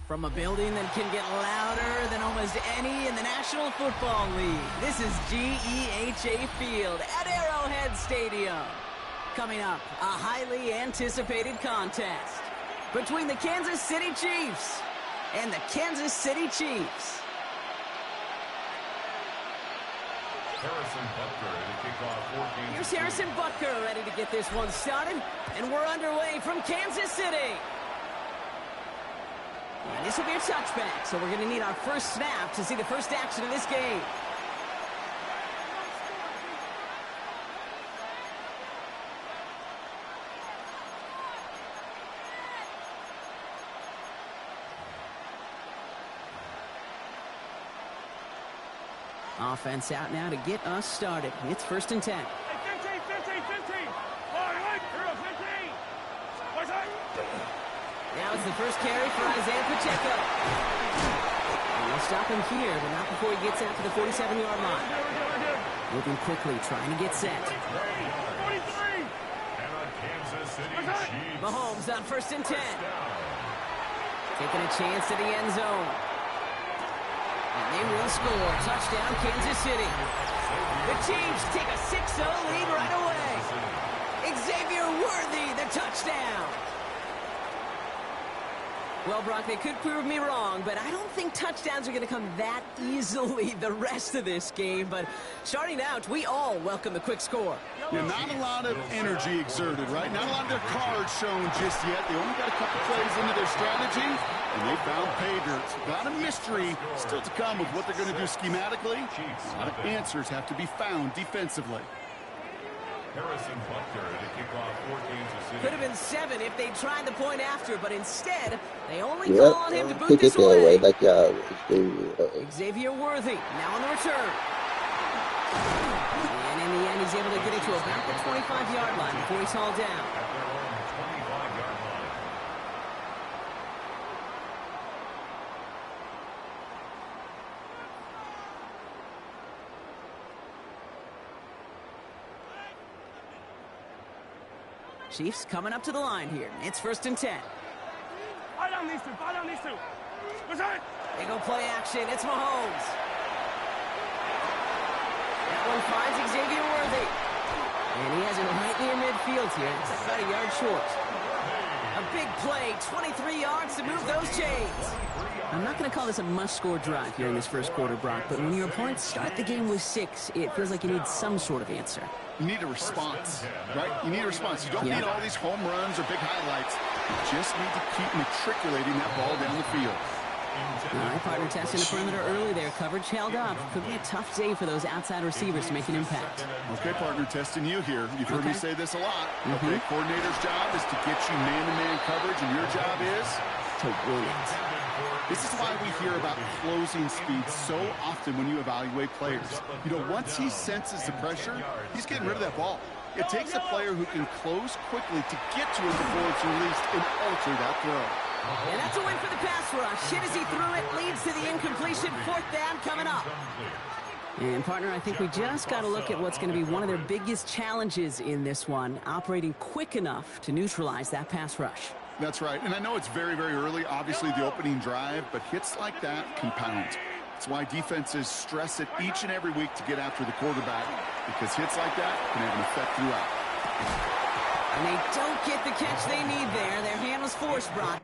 From a building that can get louder than almost any in the National Football League, this is GEHA Field at Arrowhead Stadium. Coming up, a highly anticipated contest between the Kansas City Chiefs and the Kansas City Chiefs. Here's Harrison Butker ready to get this one started, and we're underway from Kansas City. And this will be a touchback, so we're going to need our first snap to see the first action of this game. Offense out now to get us started. It's 1st and 10. Now it's the first carry for Isaiah Pacheco. And we'll stop him here, but not before he gets out to the 47-yard line. Moving quickly, trying to get set. Mahomes on 1st and 10. Taking a chance to the end zone. And they will score. Touchdown, Kansas City. The Chiefs take a 6-0 lead right away. Xavier Worthy, the touchdown. Well, Brock, they could prove me wrong, but I don't think touchdowns are going to come that easily the rest of this game. But starting out, we all welcome the quick score. Yeah, not a lot of energy exerted, right? Not a lot of their cards shown just yet. They only got a couple plays into their strategy, and they found pay dirt. A lot of mystery still to come of what they're going to do schematically. A lot of answers have to be found defensively. Harrison Butker to kick off for Kansas City. Could have been 7 if they tried the point after, but instead, they only call on him to boot this away. Xavier Worthy, now on the return. And in the end, he's able to get it to about the 25-yard line before he's hauled down. Chiefs coming up to the line here. It's 1st and 10. Ball down these two. What's that? They go play action. It's Mahomes. That one finds Xavier Worthy. And he has it right near midfield here. It's about a yard short. A big play, 23 yards to move those chains. I'm not going to call this a must-score drive here in this first quarter, Brock, but when your opponents start the game with 6, it feels like you need some sort of answer. You need a response, right? You need a response. You don't need all these home runs or big highlights. You just need to keep matriculating that ball down the field. All right, partner testing the perimeter early there. Coverage held up. Could be a tough day for those outside receivers to make an impact. Okay, partner, testing you here. You've heard me say this a lot. Okay, coordinator's job is to get you man-to-man coverage, and your job is to win it. This is why we hear about closing speed so often when you evaluate players. You know, once he senses the pressure, he's getting rid of that ball. It takes a player who can close quickly to get to it before it's released and alter that throw. And that's a win for the pass rush. Hit as he threw it, leads to the incompletion. 4th down coming up. And, partner, I think we just got to look at what's going to be one of their biggest challenges in this one, operating quick enough to neutralize that pass rush. That's right. And I know it's very, very early, obviously, the opening drive, but hits like that compound. That's why defenses stress it each and every week to get after the quarterback, because hits like that can have an effect throughout. And they don't get the catch they need there. Their hand was forced, Brock.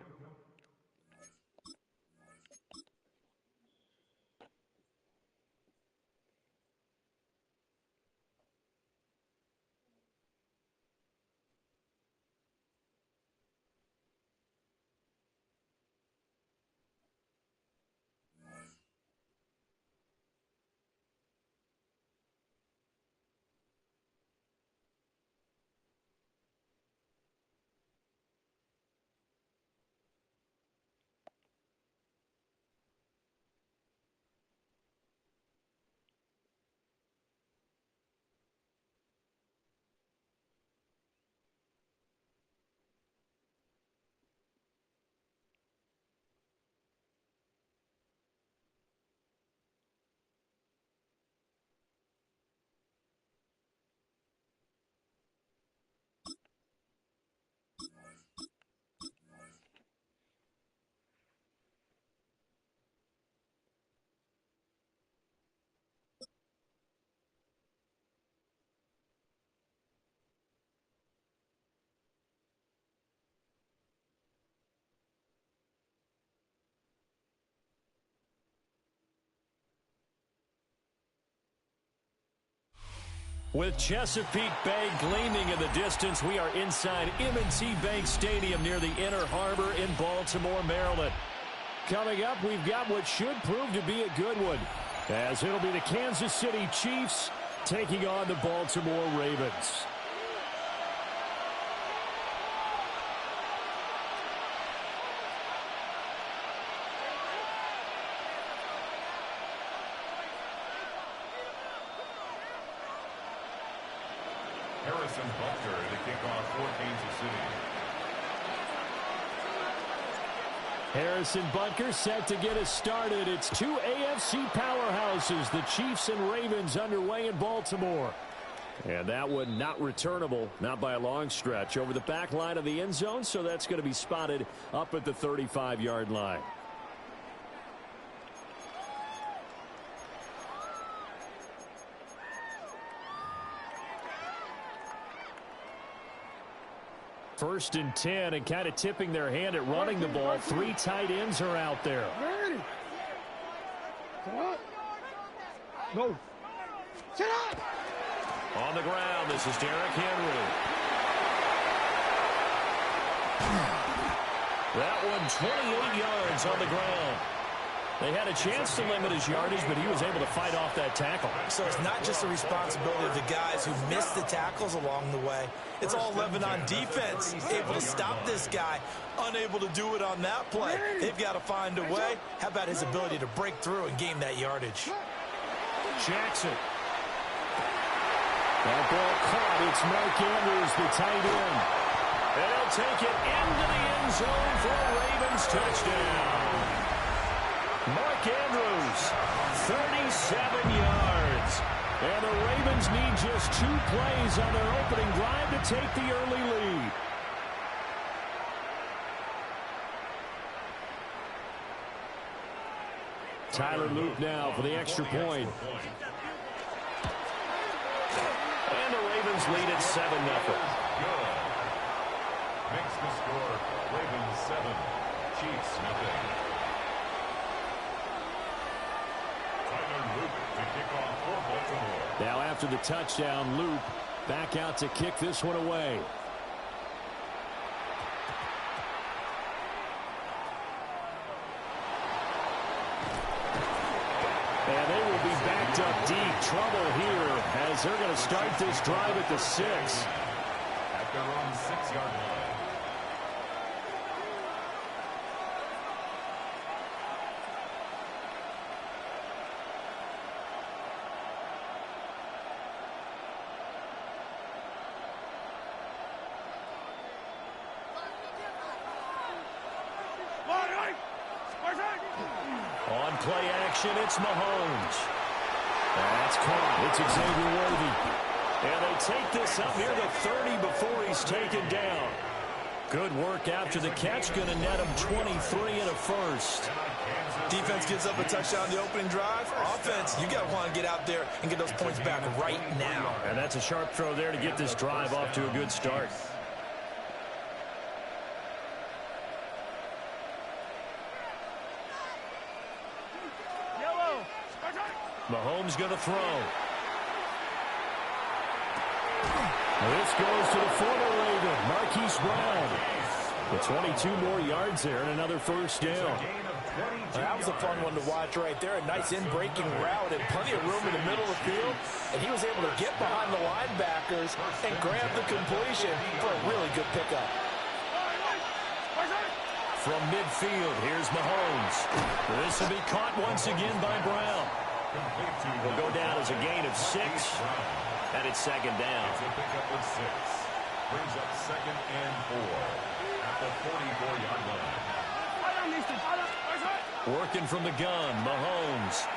With Chesapeake Bay gleaming in the distance, we are inside M&T Bank Stadium near the Inner Harbor in Baltimore, Maryland. Coming up, we've got what should prove to be a good one, as it'll be the Kansas City Chiefs taking on the Baltimore Ravens. Harrison Butker to kick off for Kansas City. Harrison Butker set to get us started. It's two AFC powerhouses, the Chiefs and Ravens, underway in Baltimore. And that one not returnable, not by a long stretch, over the back line of the end zone, so that's going to be spotted up at the 35-yard line. First and 10, and kind of tipping their hand at running the ball. Three tight ends are out there. Go. Sit up. On the ground, this is Derrick Henry. That one 28 yards on the ground. They had a chance to limit his yardage, but he was able to fight off that tackle. So it's not just the responsibility of the guys who missed the tackles along the way. It's all living on defense, able to stop this guy, unable to do it on that play. They've got to find a way. How about his ability to break through and gain that yardage? Jackson. That ball caught. It's Mark Andrews, the tight end. And he'll take it into the end zone for a Ravens touchdown. Mark Andrews, 37 yards. And the Ravens need just 2 plays on their opening drive to take the early lead. Tyler Luke now for the extra point. And the Ravens lead at 7-0. Makes the score Ravens 7, Chiefs nothing. Now after the touchdown, Loop back out to kick this one away. And they will be backed up deep. Trouble here as they're going to start this drive at the 6. At their own 6-yard line. On play action, it's Mahomes. That's caught. It's Xavier Worthy. And they take this up near the 30 before he's taken down. Good work after the catch. Going to net him 23 and a first. Defense gives up a touchdown the opening drive. Offense, you got to want to get out there and get those points back right now. And that's a sharp throw there to get this drive off to a good start. Mahomes going to throw. This goes to the former Raven, Marquise Brown. With 22 more yards there and another first down. That was a fun one to watch right there. A nice in-breaking route and plenty of room in the middle of the field. And he was able to get behind the linebackers and grab the completion for a really good pickup. From midfield, here's Mahomes. This will be caught once again by Brown. Will go down as a gain of 6, and it's second down. It's a pickup of 6. Brings up 2nd and 4 at the 44-yard line. Working from the gun, Mahomes.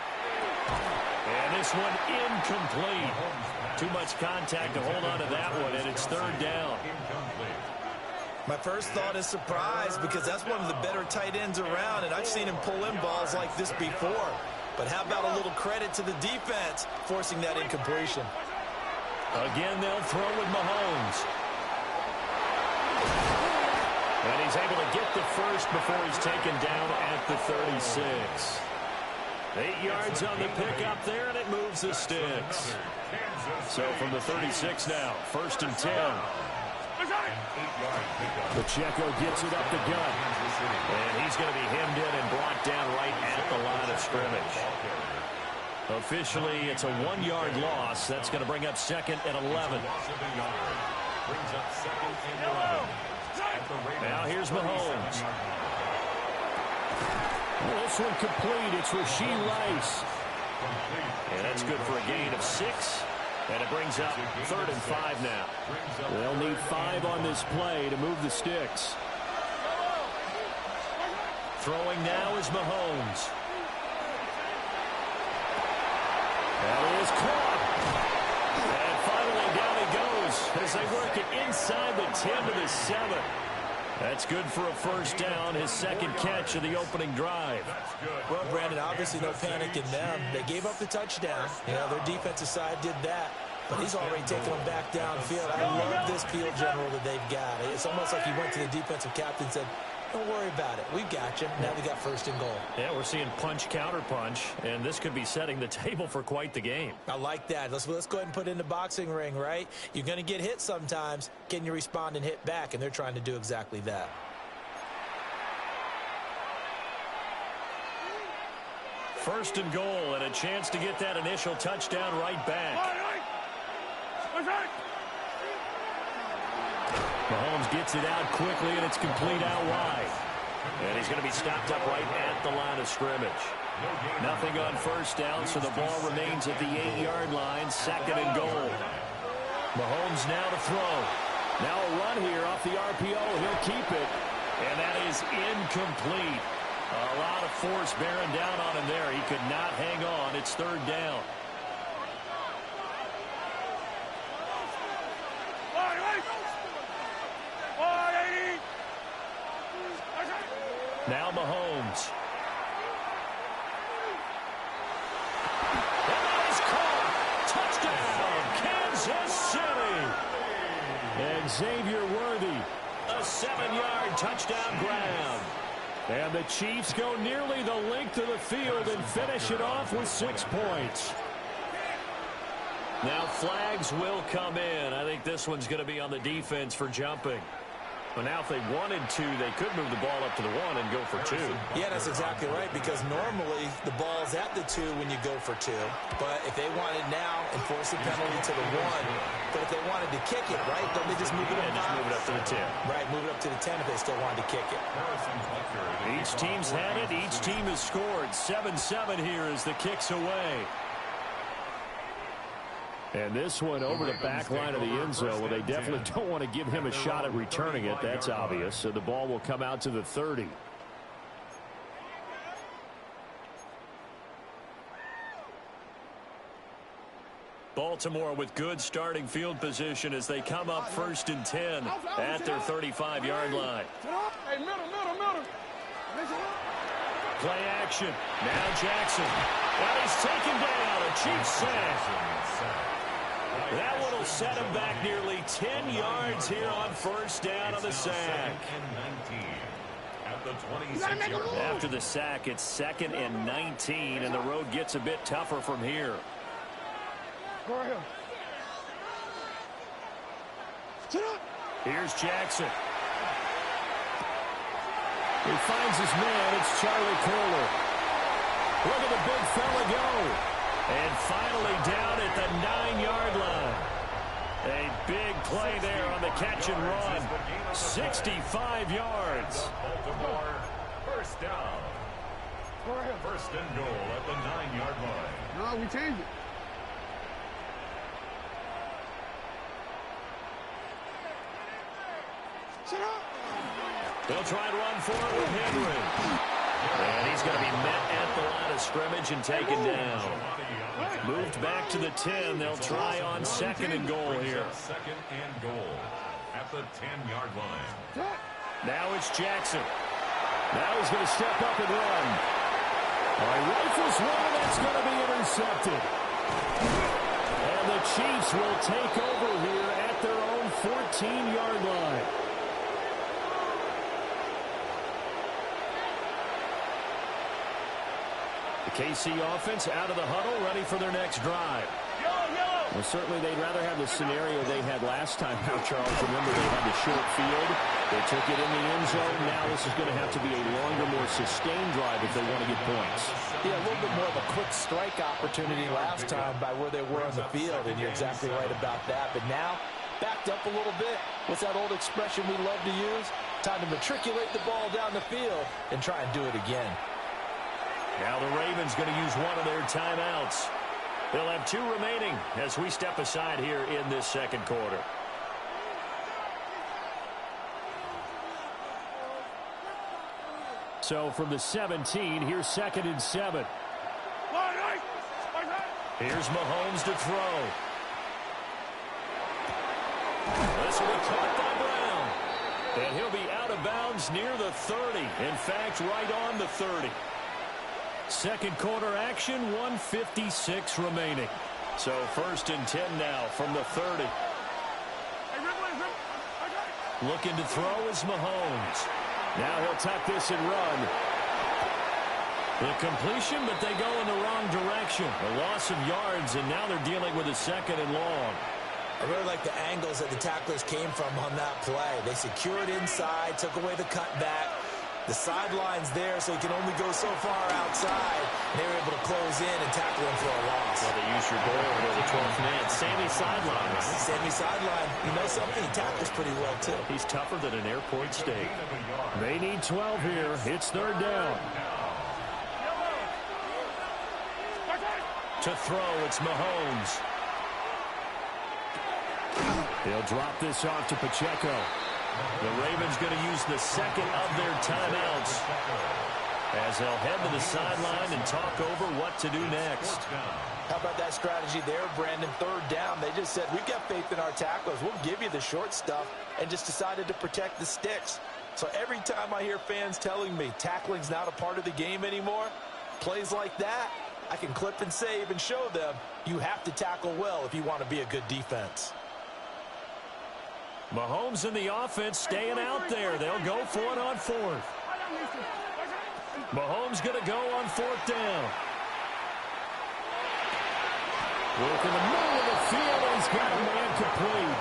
And this one incomplete. Too much contact to hold on to that one, and it's 3rd down. My first thought is surprise because that's one of the better tight ends around, and I've seen him pull in balls like this before. But how about a little credit to the defense forcing that incompletion? Again, they'll throw with Mahomes. And he's able to get the first before he's taken down at the 36. 8 yards on the pickup there, and it moves the sticks. So from the 36 now, 1st and 10. Pacheco gets it up the gut. And he's going to be hemmed in and brought down right at the line of scrimmage. Officially, it's a 1-yard loss. That's going to bring up 2nd and 11. Now here's Mahomes. This one complete. It's Rashee Rice. And that's good for a gain of 6. And it brings up 3rd and 5 now. They'll need 5 on this play to move the sticks. Throwing now is Mahomes. That is caught. And finally down he goes as they work it inside the 10 to the 7. That's good for a 1st down, his 2nd catch of the opening drive. Well, Brandon, obviously no panic in them. They gave up the touchdown. You know, their defensive side did that. But he's already taken them back downfield. I love this field general that they've got. It's almost like he went to the defensive captain and said, don't worry about it. We've got you. Now we got 1st and goal. Yeah, we're seeing punch, counter punch, and this could be setting the table for quite the game. I like that. Let's go ahead and put it in the boxing ring, right? You're going to get hit sometimes. Can you respond and hit back? And they're trying to do exactly that. First and goal, and a chance to get that initial touchdown right back. Mahomes gets it out quickly, and it's complete out wide. And he's going to be stopped up right at the line of scrimmage. Nothing on 1st down, so the ball remains at the 8-yard line, 2nd and goal. Mahomes now to throw. Now a run here off the RPO. He'll keep it, and that is incomplete. A lot of force bearing down on him there. He could not hang on. It's 3rd down. Now Mahomes. And that is caught. Touchdown, Kansas City. And Xavier Worthy, a 7-yard touchdown grab. And the Chiefs go nearly the length of the field and finish it off with 6 points. Now flags will come in. I think this one's going to be on the defense for jumping. But now if they wanted to, they could move the ball up to the 1 and go for 2. Yeah, that's exactly right, because normally the ball's at the 2 when you go for 2. But if they wanted now, enforce the penalty to the 1. But if they wanted to kick it, right, don't they just move it up? Just move it up to the 10. Right, move it up to the 10 if they still wanted to kick it. Each team's had it. Each team has scored. 7-7 here as the kick's away. And this one over the back line of the end zone. Well, they definitely don't want to give him a shot at returning it. That's obvious. So the ball will come out to the 30. Baltimore with good starting field position as they come up 1st and 10 at their 35-yard line. Hey, middle. Play action. Now Jackson. And he's taken down. A Chiefs sack. That one will set him back nearly 10 yards here on 1st down on the sack. After the sack, it's 2nd and 19, and the road gets a bit tougher from here. Here's Jackson. He finds his man. It's Charlie Kohler. Look at the big fella go. And finally down at the 9-yard line. A big play there on the catch and run. 65 yards. Baltimore, 1st down. 1st and goal at the 9-yard line. No, we change it. They'll try and run for it with Henry. And he's going to be met at the line of scrimmage and taken down. Moved back to the 10. They'll try on 2nd and goal here. 2nd and goal at the 10-yard line. Now it's Jackson. Now he's going to step up and run. Rifles one, that's going to be intercepted. And the Chiefs will take over here at their own 14-yard line. The KC offense out of the huddle, ready for their next drive. Well, certainly they'd rather have the scenario they had last time out, Charles. Remember, they had the short field. They took it in the end zone. Now this is going to have to be a longer, more sustained drive if they want to get points. Yeah, a little bit more of a quick strike opportunity last time by where they were on the field, and you're exactly right about that. But now, backed up a little bit. What's that old expression we love to use? Time to matriculate the ball down the field and try and do it again. Now the Ravens going to use one of their timeouts. They'll have 2 remaining as we step aside here in this second quarter. So from the 17, here's 2nd and 7. Here's Mahomes to throw. This will be caught by Brown. And he'll be out of bounds near the 30. In fact, right on the 30. Second quarter action, 1:56 remaining. So 1st and 10 now from the 30. Looking to throw is Mahomes. Now he'll tuck this and run. The completion, but they go in the wrong direction. A loss of yards, and now they're dealing with a 2nd and long. I really like the angles that the tacklers came from on that play. They secured inside, took away the cutback. The sideline's there, so he can only go so far outside. They were able to close in and tackle him for a loss. Well, they used your goal over the 12th man. Sammy sideline. Sammy sideline. You know something? He tackles pretty well, too. He's tougher than an airport steak. They need 12 here. It's 3rd down. To throw, it's Mahomes. He'll drop this off to Pacheco. The Ravens going to use the 2nd of their timeouts as they'll head to the sideline and talk over what to do next. How about that strategy there, Brandon? 3rd down. They just said, we've got faith in our tacklers. We'll give you the short stuff, and just decided to protect the sticks. So every time I hear fans telling me tackling's not a part of the game anymore, plays like that, I can clip and save and show them you have to tackle well if you want to be a good defense. Mahomes and the offense staying out there. They'll go for it on 4th. Mahomes going to go on 4th down. Working the middle of the field, and he's got a man complete.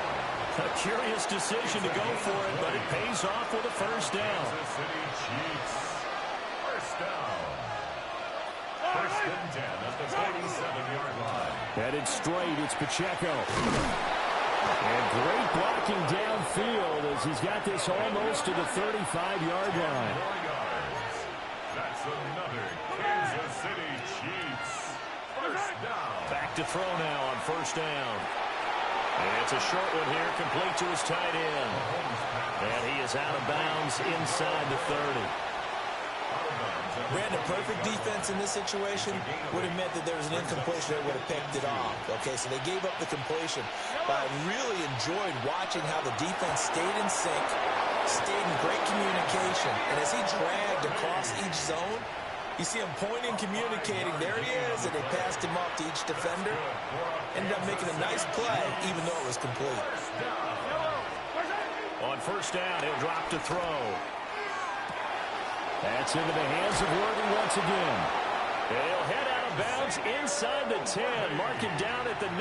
A curious decision to go for it, but it pays off with a 1st down. First down. 1st and 10 at the 47-yard line. Headed straight, it's Pacheco. And great blocking downfield as he's got this almost to the 35-yard line. That's another Kansas City Chiefs. First down. Back to throw now on 1st down. And it's a short one here, complete to his tight end. And he is out of bounds inside the 30. Brandon, perfect defense in this situation would have meant that there was an incompletion that would have picked it off. Okay, so they gave up the completion. But I really enjoyed watching how the defense stayed in sync, stayed in great communication. And as he dragged across each zone, you see him pointing, communicating. There he is, and they passed him off to each defender. Ended up making a nice play, even though it was complete. On 1st down, he'll drop to throw. That's into the hands of Worthy once again. And he'll head out of bounds inside the 10. Mark it down at the 9.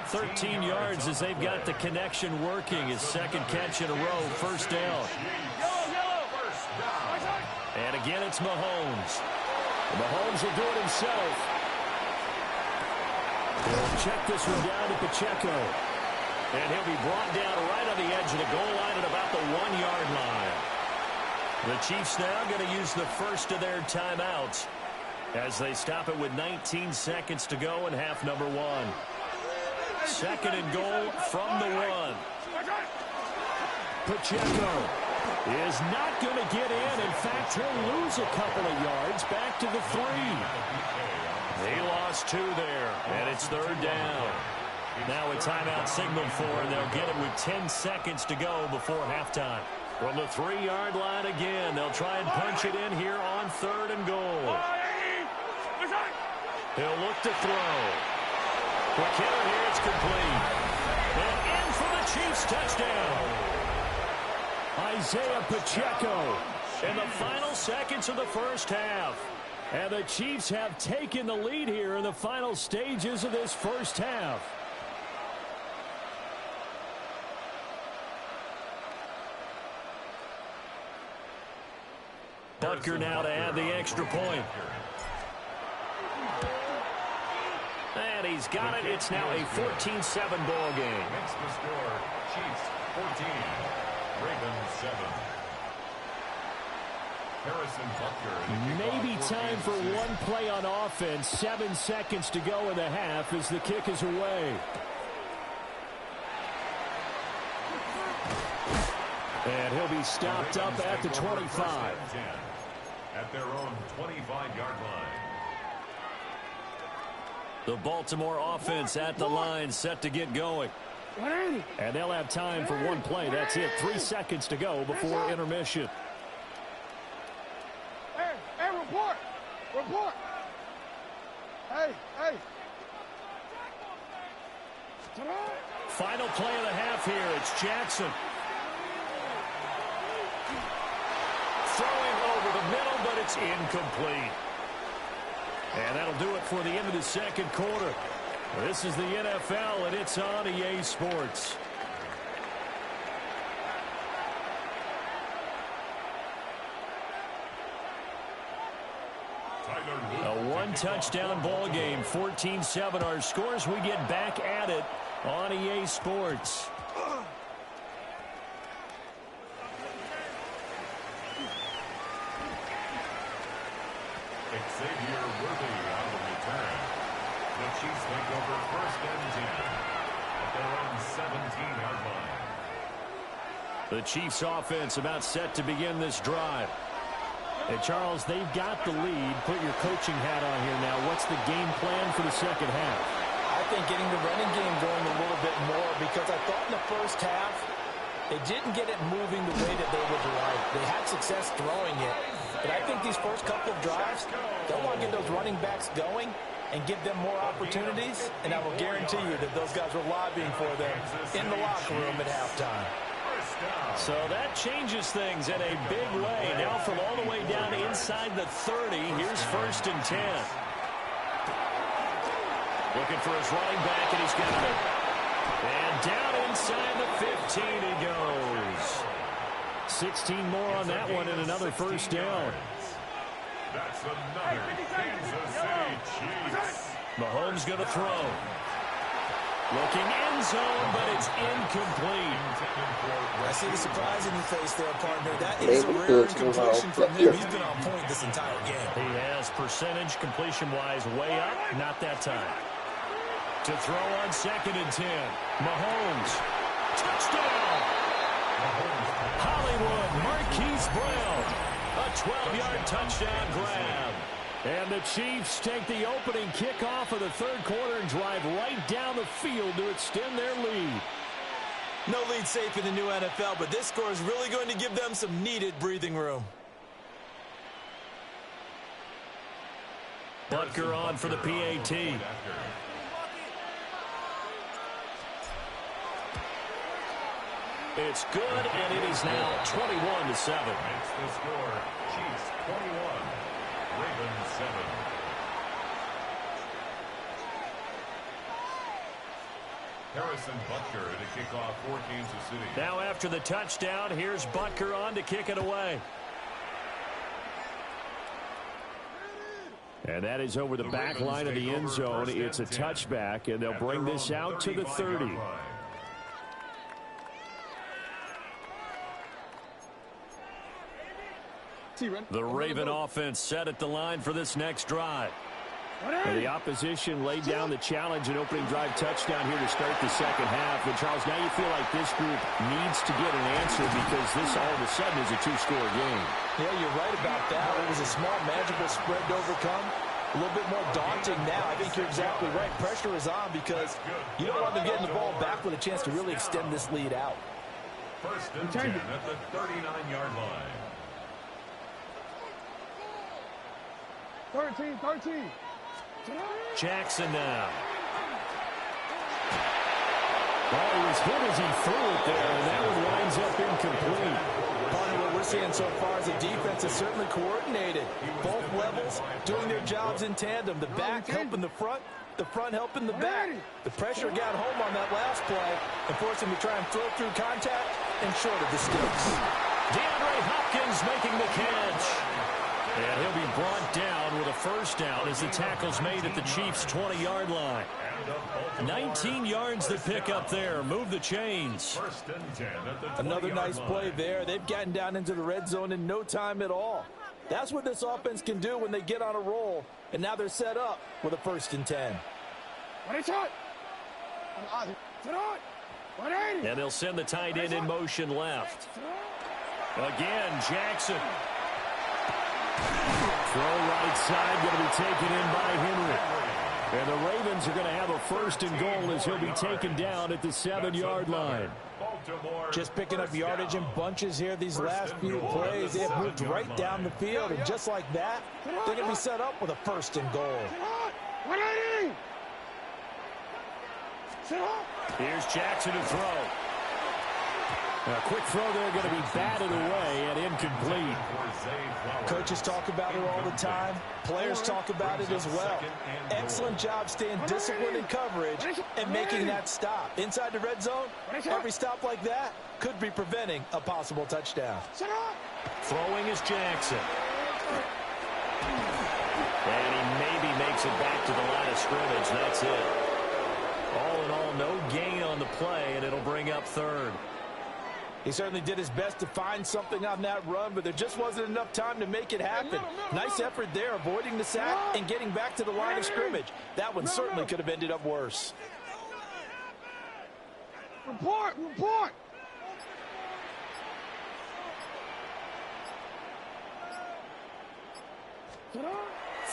13 yards as they've got the connection working. His 2nd catch in a row, 1st down. And again, it's Mahomes. And Mahomes will do it himself. He'll check this one down to Pacheco. And he'll be brought down right on the edge of the goal line at about the 1-yard line. The Chiefs now going to use the 1st of their timeouts as they stop it with 19 seconds to go in half number 1. 2nd and goal from the 1. Pacheco is not going to get in. In fact, he'll lose a couple of yards back to the 3. He lost 2 there, and it's 3rd down. Now a timeout signaled for, and they'll get it with 10 seconds to go before halftime. From the 3-yard line again, they'll try and punch it in here on 3rd and goal. He'll look to throw. Pacheco here, it's complete. And in for the Chiefs touchdown. Isaiah Pacheco in the final seconds of the 1st half. And the Chiefs have taken the lead here in the final stages of this first half. Butker now to add the extra point. And he's got it. It's now a 14-7 ball game. Makes the score Chiefs 14, Ravens 7. Harrison Butker. Maybe time for one play on offense. 7 seconds to go in the half as the kick is away. And he'll be stopped up at the 25. At their own 25-yard line. The Baltimore offense at the line, set to get going. And they'll have time for one play. That's it. 3 seconds to go before intermission. Hey, report! Report! Hey! Final play of the half here. It's Jackson. Throwing over the middle, but it's incomplete. And that'll do it for the end of the second quarter. This is the NFL, and it's on EA Sports. A one-touchdown ball game, 14-7 our scores. We get back at it on EA Sports. Xavier Worthy on the return. The Chiefs take over first and 10 at their own 17-yard line. The Chiefs offense about set to begin this drive. And Charles, they've got the lead. Put your coaching hat on here now. What's the game plan for the second half? I think getting the running game going a little bit more, because I thought in the first half they didn't get it moving the way that they would like. They had success throwing it. But I think these first couple of drives, they'll want to get those running backs going and give them more opportunities. And I will guarantee you that those guys were lobbying for them in the locker room at halftime. So that changes things in a big way. Now from all the way down inside the 30, here's first and 10. Looking for his running back, and he's got it. And down inside the 15 he goes. 16 more on that one and another first down. That's another Kansas City Chiefs. Mahomes going to throw. Looking end zone, but it's incomplete. I see the surprise in your face there, partner. That is a rare incompletion from him. He's been on point this entire game. He has percentage completion-wise way up. Not that time. To throw on second and 10. Mahomes. Touchdown. Hollywood Marquise Brown. A 12-yard touchdown grab. And the Chiefs take the opening kickoff of the third quarter and drive right down the field to extend their lead. No lead safe in the new NFL, but this score is really going to give them some needed breathing room. Butker on for the PAT. It's good, and it is now 21-7. Makes the score Chiefs 21, Ravens 7. Harrison Butker to kick off for Kansas City. Now after the touchdown, here's Butker on to kick it away. And that is over the back line of the end zone. It's a touchback, and they'll bring this out to the 30. The Raven offense set at the line for this next drive. And the opposition laid down the challenge and opening drive touchdown here to start the second half. And Charles, now you feel like this group needs to get an answer because this all of a sudden is a two-score game. Yeah, you're right about that. It was a small, manageable spread to overcome. A little bit more daunting now. I think you're exactly right. Pressure is on because you don't want them getting the ball back with a chance to really extend this lead out. First and 10 at the 39-yard line. 13. Jackson now. Oh, he was as hit as he threw it there, and that one winds up incomplete. Partner, what we're seeing so far is the defense is certainly coordinated. Both levels doing their jobs in tandem. The back helping the front helping the back. The pressure got home on that last play and forced him to try and throw through contact and short of the sticks. DeAndre Hopkins making the catch. And he'll be brought down with a first down as the tackle's made at the Chiefs' 20-yard line. 19 yards to pick up there. Move the chains. Another nice play there. They've gotten down into the red zone in no time at all. That's what this offense can do when they get on a roll. And now they're set up with a 1st and 10. And they'll send the tight end in motion left. Again, Jackson. Throw right side, going to be taken in by Henry. And the Ravens are going to have a 1st and goal as he'll be taken down at the 7-yard line. Just picking up yardage in bunches here these last few plays. They have moved right down the field, and just like that, they're going to be set up with a 1st and goal. Here's Jackson to throw. A quick throw there going to be batted away and incomplete. Coaches talk about it all the time. Players talk about it as well. Excellent job staying disciplined in coverage and making that stop. Inside the red zone, every stop like that could be preventing a possible touchdown. Throwing is Jackson. And he maybe makes it back to the line of scrimmage. That's it. All in all, no gain on the play, and it'll bring up 3rd. He certainly did his best to find something on that run, but there just wasn't enough time to make it happen. Nice effort there, avoiding the sack and getting back to the line of scrimmage. That one certainly could have ended up worse. Report!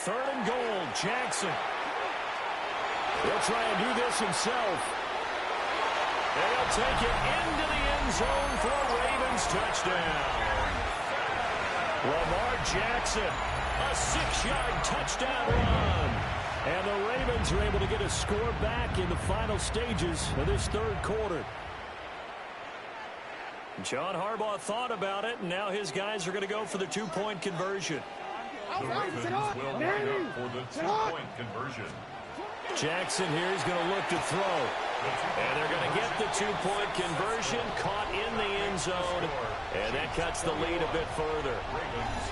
3rd and goal, Jackson. He'll try and do this himself. They'll take it into the end zone for a Ravens touchdown. Lamar Jackson, a 6-yard touchdown run. And the Ravens are able to get a score back in the final stages of this 3rd quarter. John Harbaugh thought about it, and now his guys are going to go for the 2-point conversion. The Ravens will line up for the 2-point conversion. Jackson here is going to look to throw. And they're going to get the 2-point conversion, caught in the end zone, and that cuts the lead a bit further. Ravens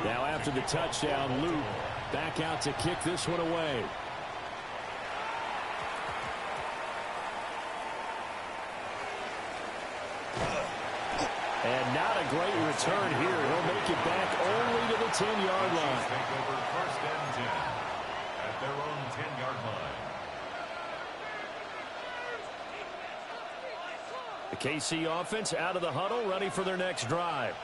15. Now after the touchdown, Luke back out to kick this one away. And not a great return here. He'll make it back only to the 10-yard line. Take over 1st and 10 at their own 10-yard line. The KC offense out of the huddle, ready for their next drive.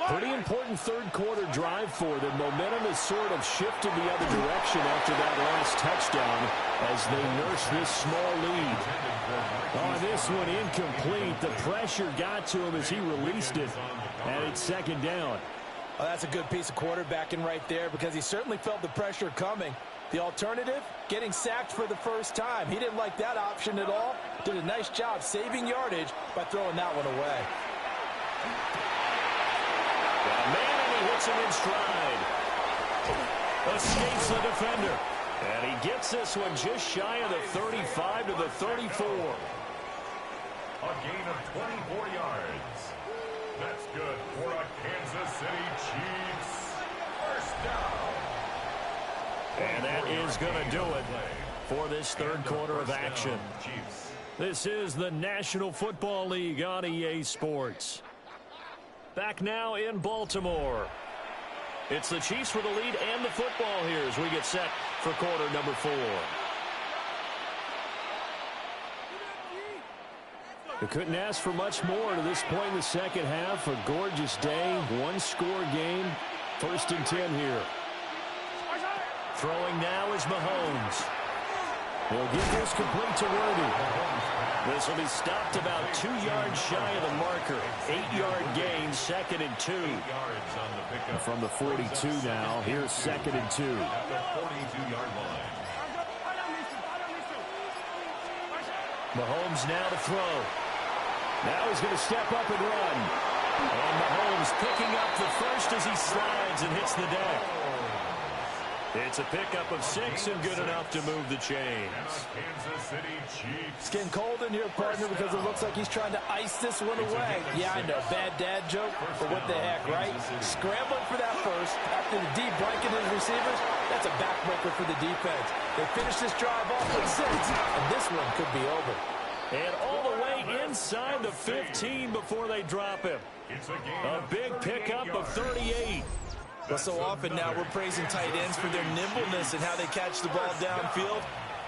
Pretty important 3rd quarter drive for them. Momentum has sort of shifted the other direction after that last touchdown as they nurse this small lead. On this one, incomplete. The pressure got to him as he released it, and it's 2nd down. Well, that's a good piece of quarterbacking right there because he certainly felt the pressure coming. The alternative, getting sacked for the first time. He didn't like that option at all. Did a nice job saving yardage by throwing that one away. Man, and he hits him in stride. Escapes the defender. And he gets this one just shy of the 35 to the 34. A gain of 24 yards. That's good for a Kansas City Chiefs 1st down. And that is going to do it for this 3rd quarter of action. This is the National Football League on EA Sports. Back now in Baltimore. It's the Chiefs with the lead and the football here as we get set for quarter number 4. They couldn't ask for much more to this point in the 2nd half. A gorgeous day, 1-score game, 1st and 10 here. Throwing now is Mahomes. He'll get this complete to Worthy. This will be stopped about 2 yards shy of the marker. 8-yard gain, 2nd and 2. From the 42 now, here's 2nd and 2. At the 42-yard line. Mahomes now to throw. Now he's going to step up and run. And Mahomes picking up the first as he slides and hits the deck. It's a pickup of 6 and good enough to move the chains. Kansas City Chiefs. It's getting cold in here, partner, because it looks like he's trying to ice this one away. Yeah, I know. Bad dad joke, but what the heck, right? Scrambling for that first. After the deep blanket his receivers, that's a backbreaker for the defense. They finish this drive off with 6, and this one could be over. And all the way inside the 15 before they drop him. A big pickup of 38. But so often now we're praising tight ends for their nimbleness and how they catch the ball downfield.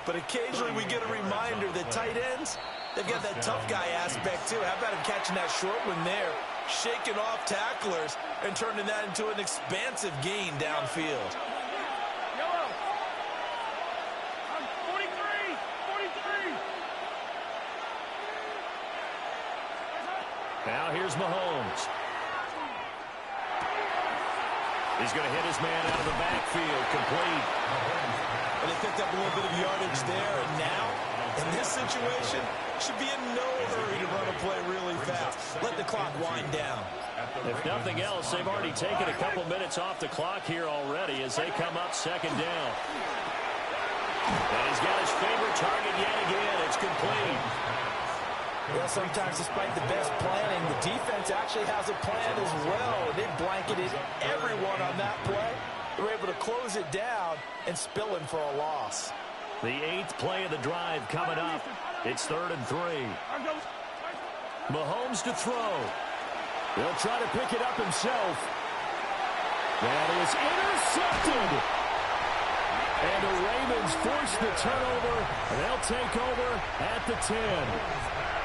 But occasionally we get a reminder that tight ends, they've got that tough guy aspect too. How about him catching that short one there, shaking off tacklers, and turning that into an expansive gain downfield. Yellow. 43. 43. Now here's Mahomes. He's going to hit his man out of the backfield, complete. And they picked up a little bit of yardage there, and now, in this situation, should be in no hurry to run a play really fast. Let the clock wind down. If nothing else, they've already taken a couple minutes off the clock here already as they come up 2nd down. And he's got his favorite target yet again. It's complete. Well, sometimes despite the best planning, the defense actually has a plan as well. They blanketed everyone on that play. They were able to close it down and spill him for a loss. The 8th play of the drive coming up. It's 3rd and 3. Mahomes to throw. He'll try to pick it up himself. That is intercepted. And the Ravens force the turnover, and they'll take over at the 10.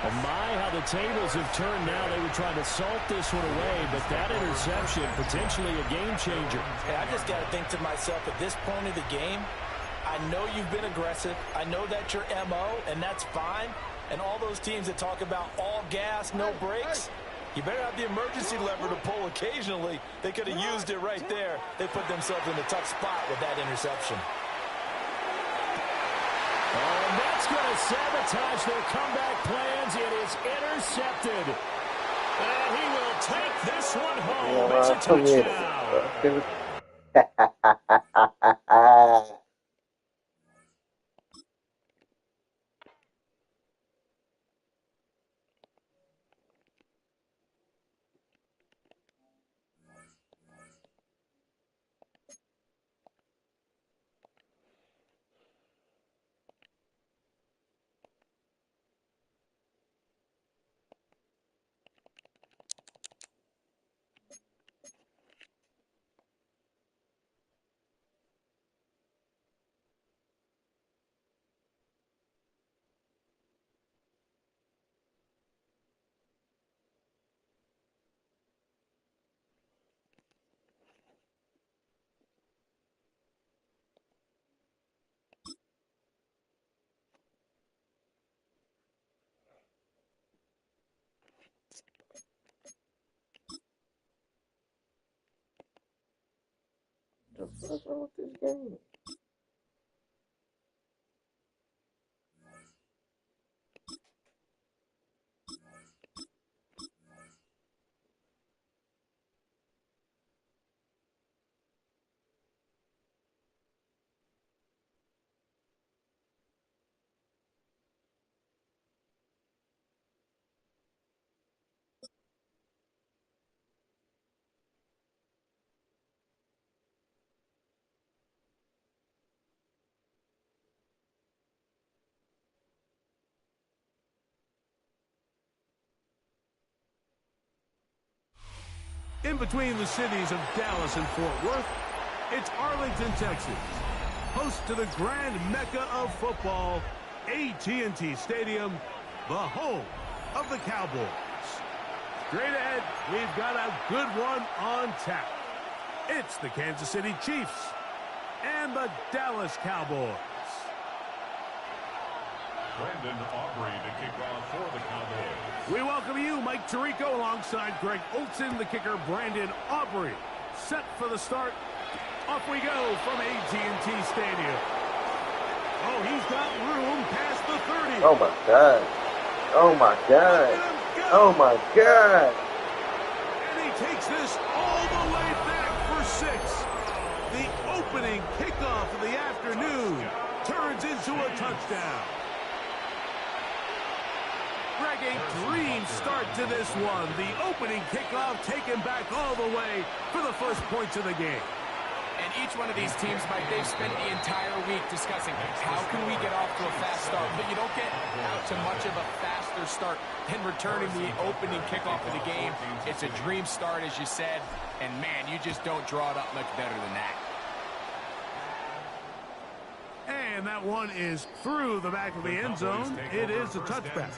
Oh my, how the tables have turned now. They were trying to salt this one away, but that interception, potentially a game changer. Hey, I just got to think to myself, at this point of the game, I know you've been aggressive. I know that's your MO, and that's fine. And all those teams that talk about all gas, no brakes, you better have the emergency lever to pull occasionally. They could have used it right there. They put themselves in a tough spot with that interception. Oh, and that's going to sabotage their comeback plans. It is intercepted. And he will take this one home. It's a touchdown. What's wrong with this game? In between the cities of Dallas and Fort Worth, it's Arlington, Texas, host to the grand mecca of football, AT&T Stadium, the home of the Cowboys. Straight ahead, we've got a good one on tap. It's the Kansas City Chiefs and the Dallas Cowboys. Brandon Aubrey to kick off for the Cowboys. We welcome you, Mike Tirico, alongside Greg Olson, the kicker, Brandon Aubrey. Set for the start. Off we go from AT&T Stadium. Oh, he's got room past the 30. Oh, my God. Oh, my God. Oh, my God. And he takes this all the way back for 6. The opening kickoff of the afternoon turns into a touchdown. Greg, a dream start to this one. The opening kickoff taken back all the way for the first points of the game. And each one of these teams, Mike, they've spent the entire week discussing how can we get off to a fast start. But you don't get out to much of a faster start than returning the opening kickoff of the game. It's a dream start, as you said. And, man, you just don't draw it up much better than that. And that one is through the back of the end zone. It is a touchback.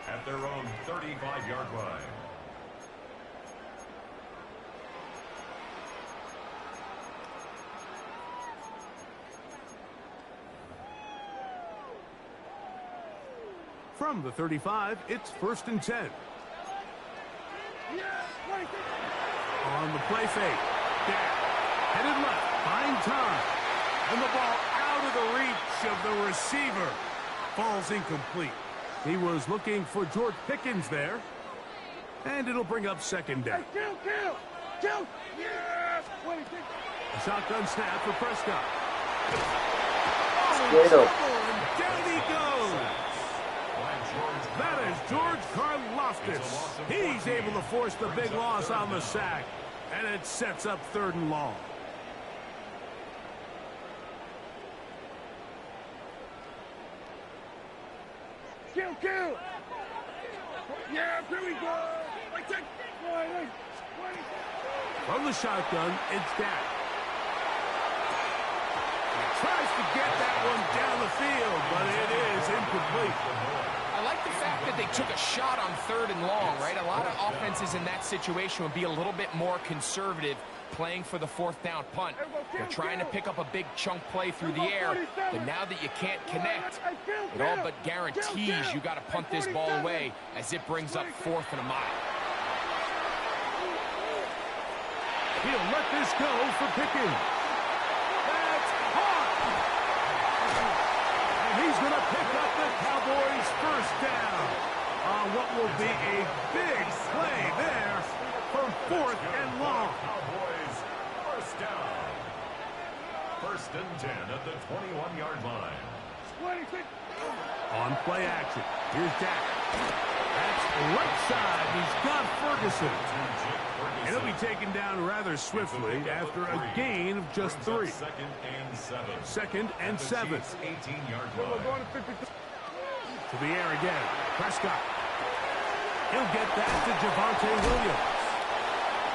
At their own 35-yard line. From the 35, it's 1st and 10. On the play fake. Down. Headed left. Find time. And the ball out of the reach of the receiver. Falls incomplete. He was looking for George Pickens there. And it'll bring up 2nd down. A shotgun snap for Prescott. And down he goes. That is George Karlaftis. He's able to force the big loss on the sack. And it sets up 3rd and long. Kill! Yeah, here we go! From the shotgun, it's Dak. He tries to get that one down the field, but it is incomplete. I like the fact that they took a shot on 3rd and long, right? A lot of offenses in that situation would be a little bit more conservative playing for the 4th down punt. They're trying to pick up a big chunk play through the air, but now that you can't connect, it all but guarantees you got to punt this ball away as it brings up 4th and a mile. He'll let this go for Pickens. That's caught! And he's going to pick up the Cowboys' 1st down on what will be a big play there from 4th and long. Cowboys, 1st down. 1st and 10 at the 21-yard line. On play action. Here's Dak. That's right side. He's got Ferguson. And he'll be taken down rather swiftly after a gain of just 3. 2nd and 7. 18-yard line. To the air again. Prescott. He'll get that to Javonte Williams.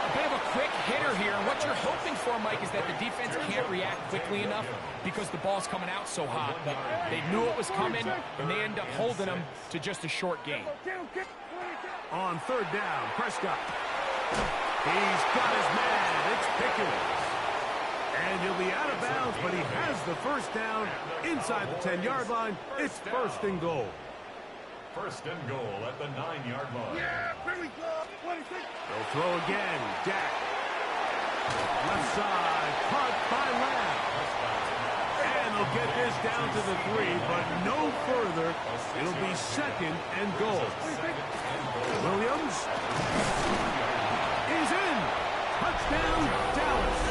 A bit of a quick hitter here. What you're hoping for, Mike, is that the defense can't react quickly enough because the ball's coming out so hot. But they knew it was coming, and they end up holding them to just a short gain. On 3rd down, Prescott. He's got his man. It's Pickens. And he'll be out of bounds, but he has the 1st down inside the 10-yard line. It's 1st and goal. 1st and goal at the 9-yard line. They'll throw again. Dak. Left side. Caught by Lamb. And they'll get this down to the 3, but no further. It'll be 2nd and goal. Williams is in. Touchdown, Dallas.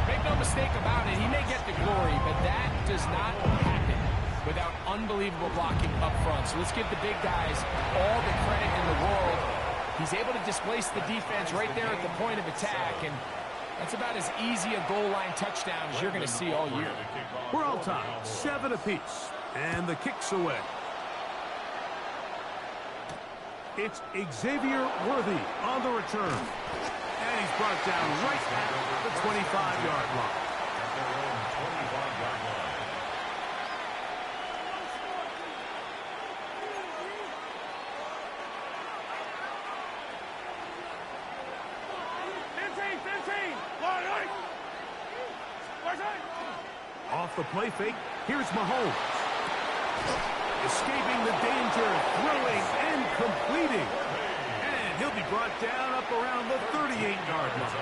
Make no mistake about it, he may get the glory, but that does not happen without unbelievable blocking up front. So let's give the big guys all the credit in the world. He's able to displace the defense right there at the point of attack, and that's about as easy a goal line touchdown as you're going to see all year. We're all tied, 7 apiece, and the kick's away. It's Xavier Worthy on the return. And he's brought down right at the 25-yard line. At their own 25-yard line. the play fake. Here's Mahomes. Escaping the danger, throwing and completing. And he'll be brought down up around the 38-yard line.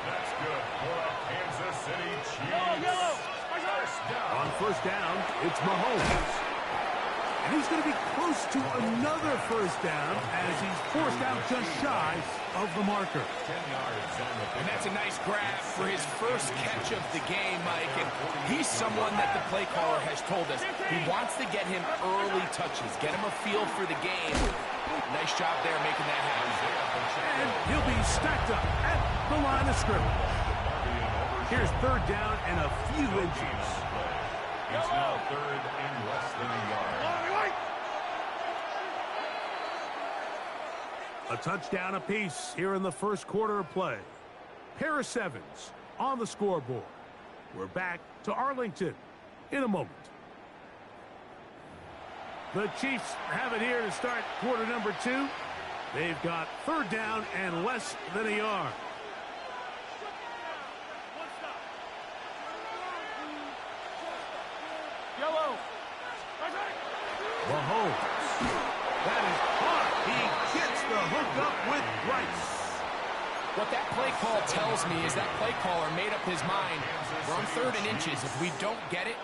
That's good for a Kansas City Chiefs. On first down, it's Mahomes. And he's going to be close to another first down as he's forced out just shy of the marker. 10 yards on the And that's a nice grab for his first catch of the game, Mike. And he's someone that the play caller has told us he wants to get him early touches, get him a feel for the game. Nice job there making that happen. And he'll be stacked up at the line of scrimmage. Here's third down and a few inches. It's now third and less than a yard. A touchdown apiece here in the first quarter of play. Pair of sevens on the scoreboard. We're back to Arlington in a moment. The Chiefs have it here to start quarter number 2. They've got third down and less than a yard. Mahomes. That is caught. He gets the hook up with Rice. What that play call tells me is that play caller made up his mind. We're on third and inches. If we don't get it,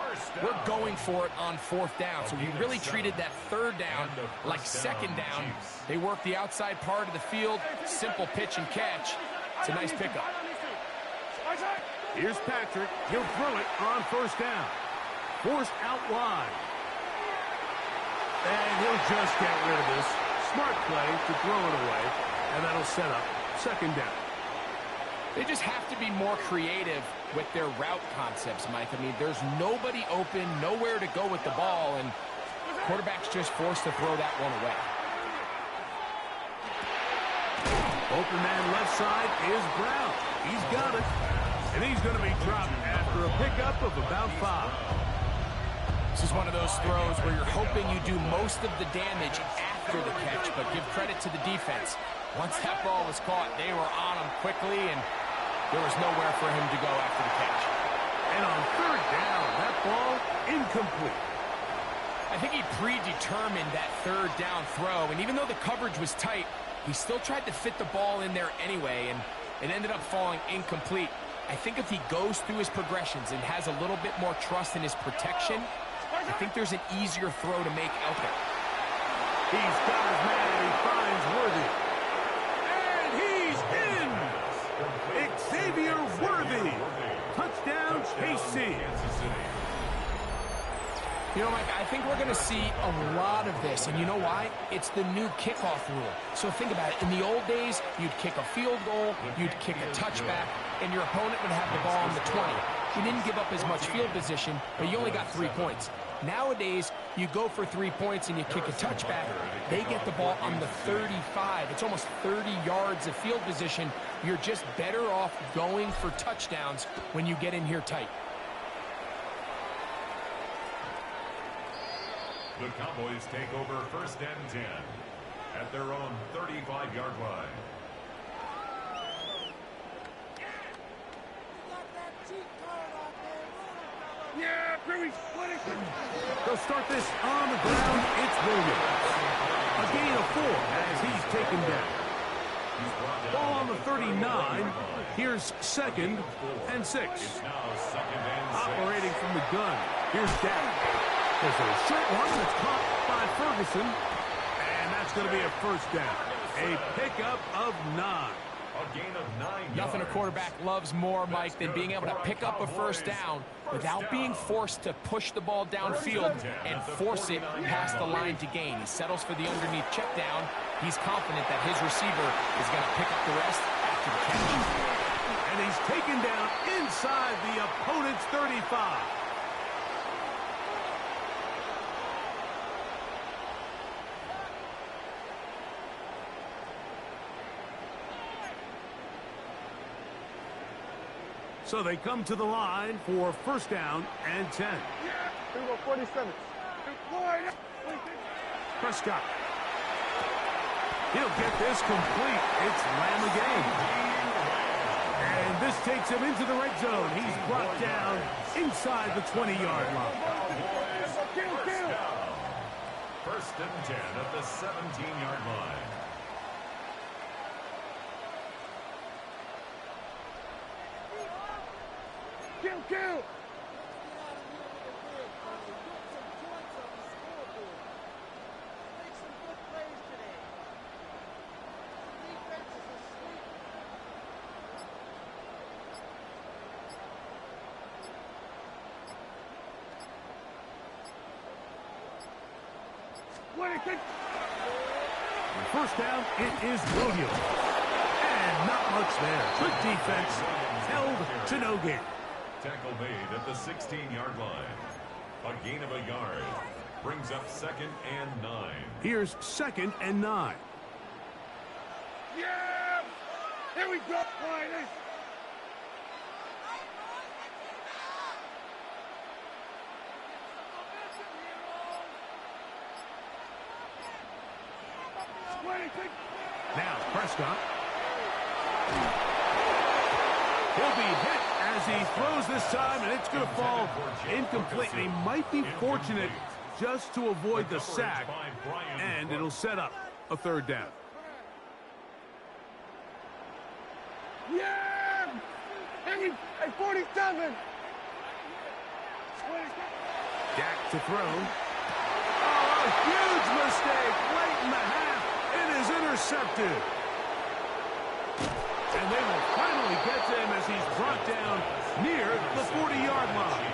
we're going for it on fourth down. So he really treated that third down like second down. They work the outside part of the field. Simple pitch and catch. It's a nice pickup. Here's Patrick. He'll throw it on first down. Forced out wide. And he'll just get rid of this. Smart play to throw it away. And that'll set up second down. They just have to be more creative with their route concepts, Mike. I mean, there's nobody open, nowhere to go with the ball, and quarterback's just forced to throw that one away. Open man left side is Brown. He's got it. And he's going to be dropped after a pickup of about 5. This is one of those throws where you're hoping you do most of the damage after the catch, but give credit to the defense. Once that ball was caught, they were on him quickly, and there was nowhere for him to go after the catch. And on third down, that ball incomplete. I think he predetermined that third down throw, and even though the coverage was tight, he still tried to fit the ball in there anyway, and it ended up falling incomplete. I think if he goes through his progressions and has a little bit more trust in his protection, I think there's an easier throw to make out there. He's got his man, and he finds Worthy. And he's in! Xavier Worthy. Touchdown, KC. You know, Mike, I think we're going to see a lot of this, and you know why? It's the new kickoff rule. So think about it. In the old days, you'd kick a field goal, you'd kick a touchback, and your opponent would have the ball on the 20. You didn't give up as much field position, but you only got 3 points. Nowadays, you go for 3 points and you kick a touchback. They get the ball on the 35. It's almost 30 yards of field position. You're just better off going for touchdowns when you get in here tight. The Cowboys take over first and 10 at their own 35-yard line. They'll start this on the ground. It's Williams. A gain of 4 as he's taken down. Ball on the 39. Here's second and 6. Operating from the gun. Here's Dak. There's a short one that's caught by Ferguson. And that's going to be a first down. A pickup of 9. A gain of 9 Nothing a yards. quarterback loves more, Mike, than being able to pick up a first down without being forced to push the ball downfield and force it past the line to gain. He settles for the underneath check down. He's confident that his receiver is going to pick up the rest after the catch. And he's taken down inside the opponent's 35. So they come to the line for first down and 10. Here we go, 47. Prescott. He'll get this complete. It's Lamb again. And this takes him into the red zone. He's brought down inside the 20-yard line. First and 10 at the 17-yard line. Kill! First down, it is Williams. And not much there. Good defense. Held to no gain. Tackle made at the 16-yard line. A gain of a yard. Brings up 2nd and 9. Here's 2nd and 9. Yeah! Here we go, boys! Now, Prescott. He'll be hit as he throws this time, and it's going to fall incomplete. And he might be fortunate just to avoid the sack, and it'll set up a 3rd down. Yeah! Hey, 47! Dak to throw. Oh, a huge mistake late in the half. It is intercepted. And they will finally get to him as he's brought down near the 40-yard line.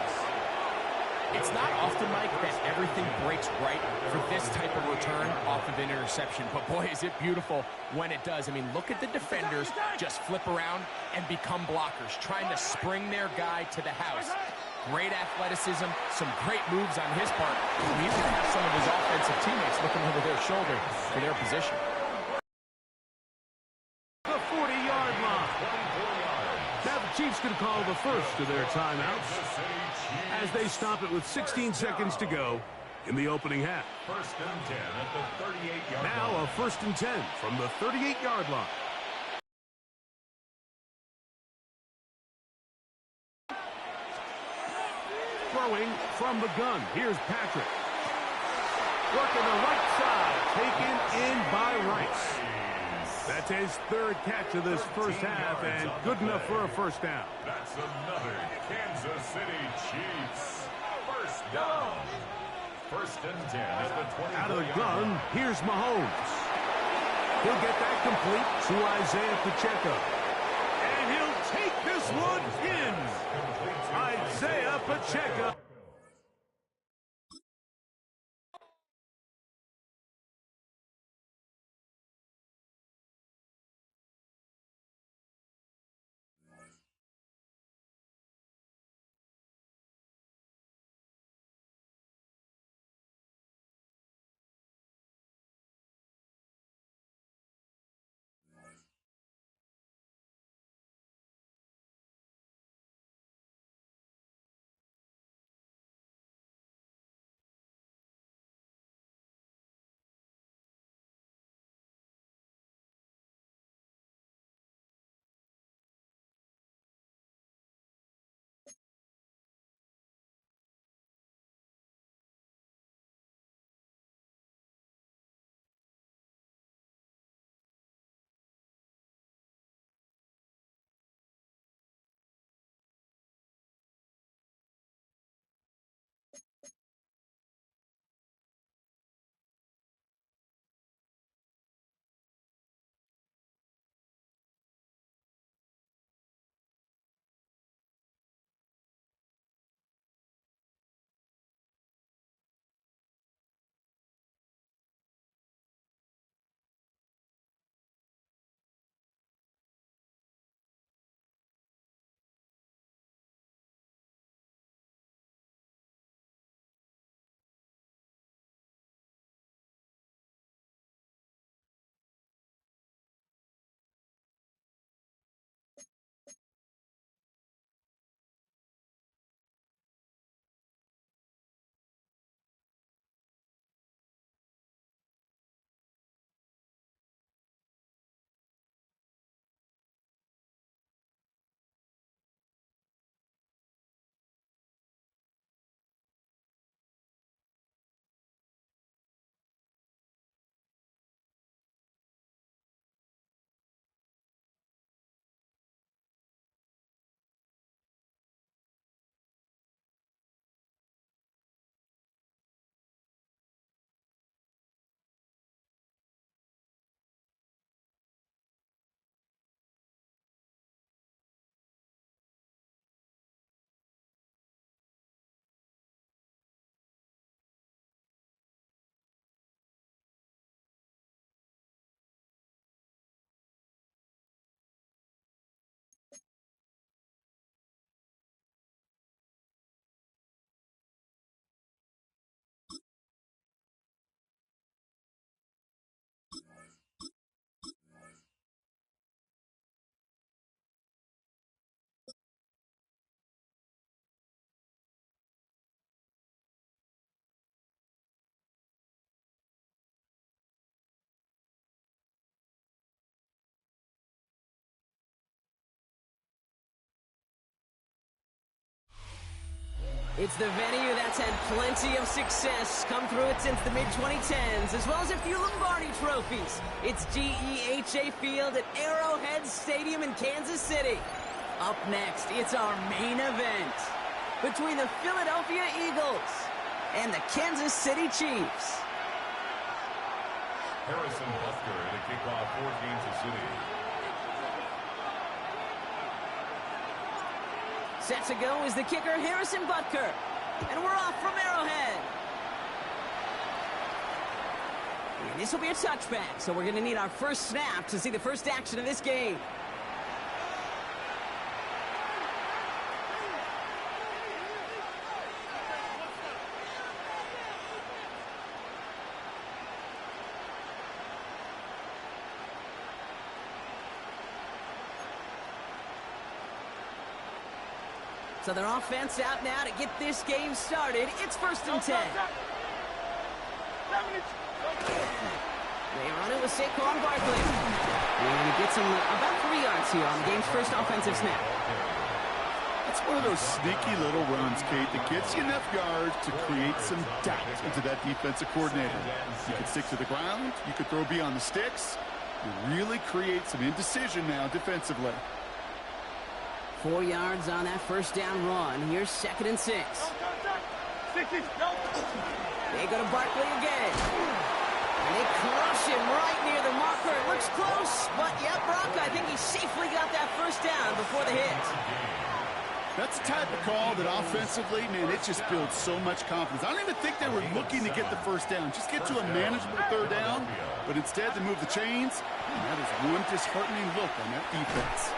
It's not often, Mike, that everything breaks right for this type of return off of an interception. But, boy, is it beautiful when it does. I mean, look at the defenders just flip around and become blockers, trying to spring their guy to the house. Great athleticism, some great moves on his part. We even have some of his offensive teammates looking over their shoulder for their position. The 40-yard line. Now the Chiefs can call the first of their timeouts as they stop it with 16 seconds to go in the opening half. First and 10 at the 38-yard line. Now a 1st and 10 from the 38-yard line. Throwing from the gun. Here's Patrick. Working the right side. Taken in by Rice. That's his 3rd catch of this first half, and good enough for a 1st down. That's another Kansas City Chiefs. First down. First and 10 at the 20. Out of the gun, here's Mahomes. He'll get that complete to Isaiah Pacheco. And he'll take this one in. Isaiah Pacheco. It's the venue that's had plenty of success, come through it since the mid-2010s, as well as a few Lombardi trophies. It's GEHA Field at Arrowhead Stadium in Kansas City. Up next, it's our main event between the Philadelphia Eagles and the Kansas City Chiefs. Harrison Butker to kick off for Kansas City. Set to go is the kicker, Harrison Butker. And we're off from Arrowhead. And this will be a touchback, so we're going to need our first snap to see the first action of this game. So their offense out now to get this game started. It's 1st and 10. They run it with Saquon Barkley. And he gets him about 3 yards here on the game's first offensive snap. That's one of those sneaky little runs, Kate, that gets you enough yards to create some doubt into that defensive coordinator. You can stick to the ground. You could throw beyond the sticks. You really create some indecision now defensively. 4 yards on that first down run. Here's 2nd and 6. They go to Barkley again. And they crush him right near the marker. It looks close, but yeah, Brock, I think he safely got that first down before the hit. That's the type of call that offensively, man, it just builds so much confidence. I don't even think they were looking to get the first down. Just get to a manageable 3rd down, but instead to move the chains, and that is one disheartening look on that defense.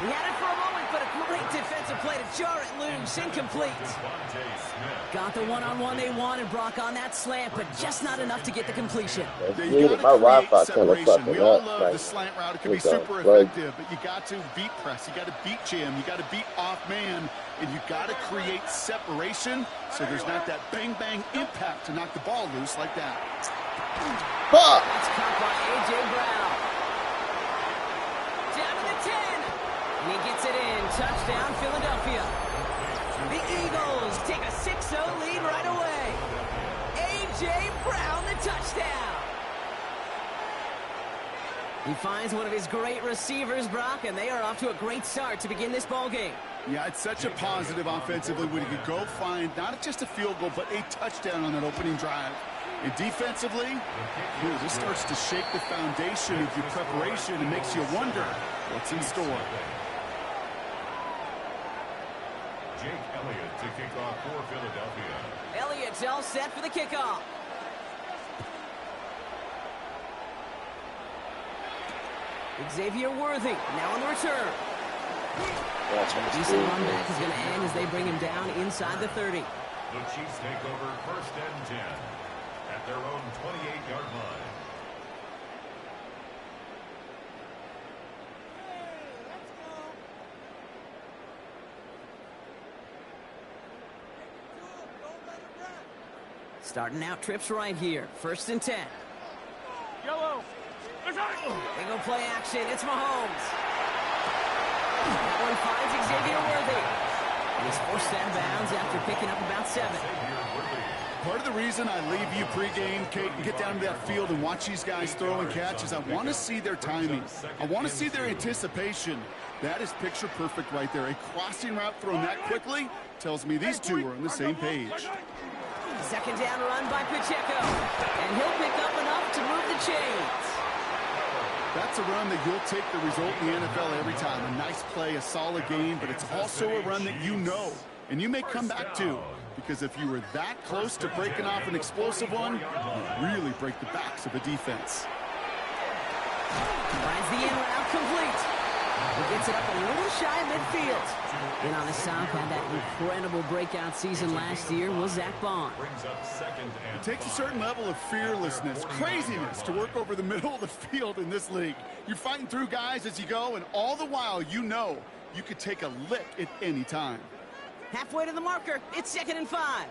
He had it for a moment, but a great defensive play to jar it loose. Incomplete. Got the one-on-one they wanted, Brock, on that slant, but just not enough to get the completion. You got to create separation. We all love the slant route. It can be super effective, but you got to beat press. You got to beat jam. You got to beat off man, and you got to create separation so there's not that bang-bang impact to knock the ball loose like that. That's caught by A.J. Brown. Down to the 10. And he gets it in. Touchdown, Philadelphia. The Eagles take a 6-0 lead right away. A.J. Brown, the touchdown. He finds one of his great receivers, Brock, and they are off to a great start to begin this ball game. Yeah, it's such a positive offensively when you can go find not just a field goal, but a touchdown on that opening drive. And defensively, this starts to shake the foundation of your preparation and makes you wonder what's in store. Jake Elliott to kick off for Philadelphia. Elliott's all set for the kickoff. Xavier Worthy now on the return. Decent run back is going to end as they bring him down inside the 30. The Chiefs take over 1st and 10 at their own 28-yard line. Starting out trips right here. 1st and 10. Yellow. They go play action. It's Mahomes. That one finds Xavier Worthy. And he's forced out of bounds after picking up about 7. Part of the reason I leave you pregame, Kate, and get down to that field and watch these guys throw and catch is I want to see their timing. I want to see their anticipation. That is picture perfect right there. A crossing route thrown that quickly tells me these two are on the same page. 2nd down run by Pacheco. And he'll pick up enough to move the chains. That's a run that you'll take the result in the NFL every time. A nice play, a solid game, but it's also a run that you know and you may come back to. Because if you were that close to breaking off an explosive one, you really break the backs of a defense. Finds the in route complete. He gets it up a little shy of midfield. And on the south, had that incredible breakout season last year was Zach Bond. It takes a certain level of fearlessness, craziness to work over the middle of the field in this league. You're fighting through guys as you go, and all the while you know you could take a lick at any time. Halfway to the marker, it's 2nd and 5.